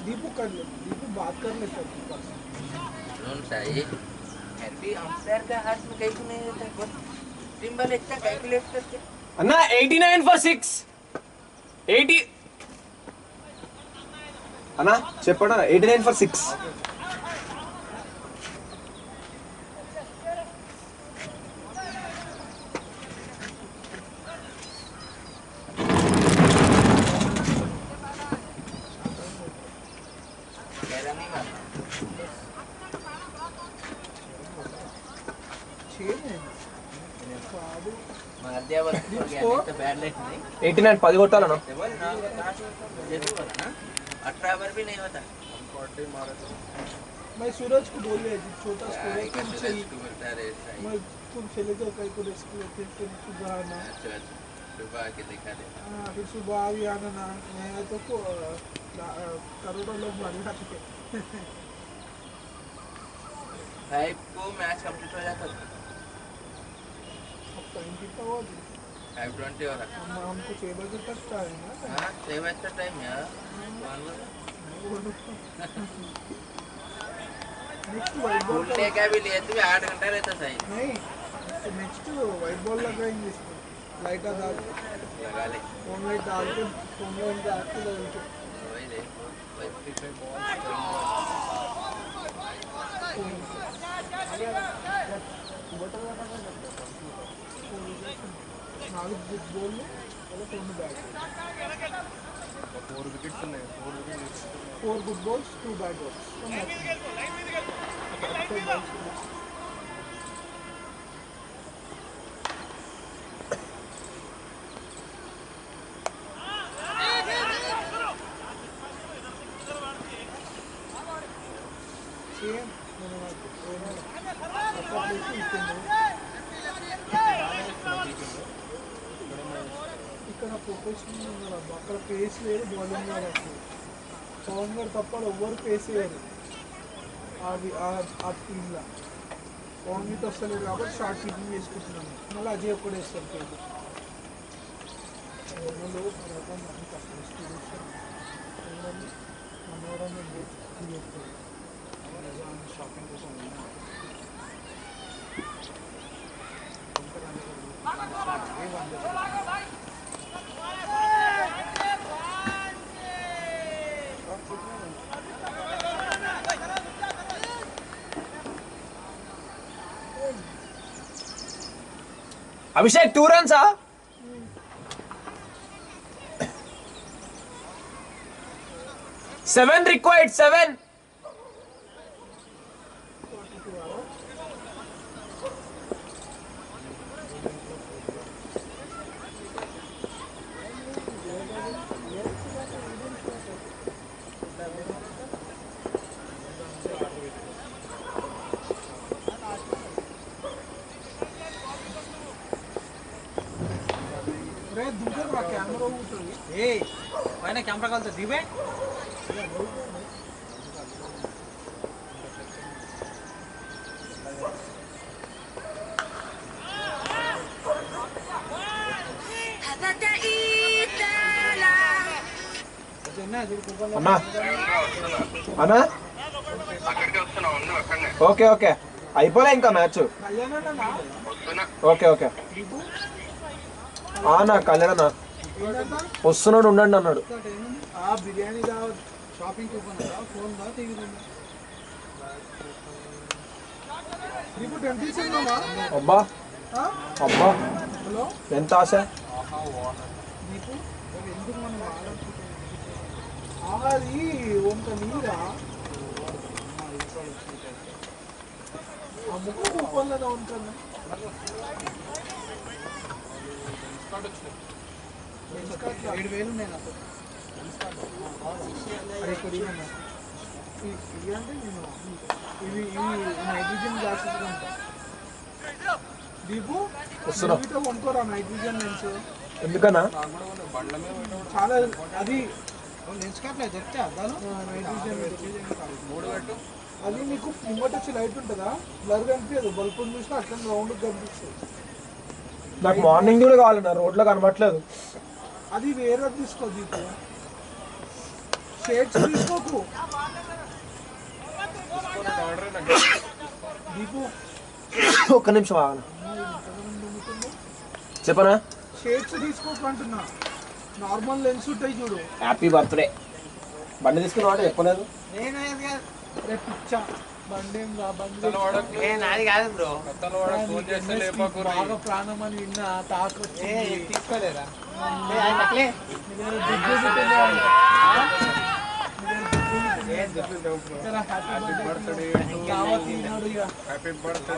दीपू कर ले, दीपू बात कर ले सर के पास, सुन सही हैप्पी अंपायर का हाथ में कहीं को नहीं रहता, बस टीम वाले इतना कैलकुलेट करके अन्ना 89 for 6 80 అన్నా చెప్పండి 89 for 6 गहरा नहीं मारना, छः में बाबू मार दिया बस हो गया, नहीं तो बैड लेट नहीं 89 10 కొట్టాలన్నా बोल ना, कहाँ से जैसे बोला ना 18 ओवर भी नहीं होता, मैं सूरज को बोल रहा जी, छोटा स्कोर है, तुम चल इसको बोलता है सही, मैं तुम चले जाओ कहीं को रेस्क्यू, फिर तुम सुबह आना, अच्छा सुबह आके दिखा दे, हाँ फिर सुबह आ भी आना ना, मैं तो करोड़ों लोग मारे खा चुके, 5 को मैच कंप्लीट हो जाता था, अब टाइम कितना हुआ जी, 5:20 हो रहा, हमको 6 बजे तक टाइम है, हाँ 6 बजे का टाइम है, नेक्स्ट वाइट बॉल भूलने का भी लिए तो भी 8 घंटा रहता सही, नहीं, नेक्स्ट वाइट बॉल लगाएंगे इसमें, लाइट डाल लगा ले फोन लाइट डाल के फोन लाइट डाल के लगाएंगे, वही दे वही क्रिकेट बॉल नालू बॉल में और फोन बैट, 4 వికెట్స్ ఉన్నాయి 4 wickets 4 good balls 2 bad balls, same ఇక్కడ ప్రొఫెషనల్ ఉన్నారు అబ్బా, అక్కడ పేస్ లేదు, బౌలింగ్ లేదు అసలు. పవన్ గారు తప్ప ఎవరు పేస్ వేయరు ఆ టీంలో. పవన్ మీద వస్తలేదు కాబట్టి షార్ట్ కీపింగ్ చేసుకుంటున్నాను. మళ్ళీ అజయ్ ఒక్కడే వేస్తారు పేరు. షాపింగ్ కోసం అభిషేక్ 2 runs 7 required 7. కెమెరా ఊగుతుంది. ఏ పైన కెమెరా కాల్తో దివే అన్నా అన్నా ఓకే ఓకే అయిపోలే ఇంకా మ్యాచ్. ఓకే ఓకే అన్నా కళ్యాణ్ వస్తున్నాడు ఉండండి అన్నాడు. బిర్యానీ షాపింగ్ కూపన్ ఫోన్ అబ్బా అబ్బా హలో ఎంత ఆశ. నీకు ఎందుకు మనం అది వంట నీరా ఆ ముక్కు కూపన్లో ఉంటాను. 7,000 ఉన్నాయి నాకు. ఇవి అంటే నేను ఇవి నైట్రోజన్ గ్లాసెస్ ఉంటా. దీపు కొనుక్కోరా నైట్రోజన్ లెన్స్. ఎందుకన్నా చాలా అది లెన్స్ కార్ట్లో దొరికితే అద్దాలు నైట్రోజన్ అది నీకు ముంగట వచ్చి లైట్ ఉంటుందా, బ్లర్ కనిపించదు. బల్బ్ చూసినా అట్లా రౌండ్ కనిపిస్తుంది. నాకు మార్నింగ్ కూడా కావాలన్నా, రోడ్లో కనబట్లేదు. అది వేరే తీసుకో దీపు, షేడ్స్ తీసుకోకు దీపు. ఒక్క నిమిషం ఆగను చెప్పనా. షేడ్స్ తీసుకోకు అంటున్నా, నార్మల్ లెన్స్ ఉంటాయి చూడు. Happy birthday. బండి తీసుకున్నావు చెప్పలేదు. రేపు పిచ్చా బండి ఏం రా, బండి నాది కాదు బ్రో. బాగా ప్రాణం అని విన్నా, తాకు తీసుకోలేదా హ్యాపీ బర్త్డే.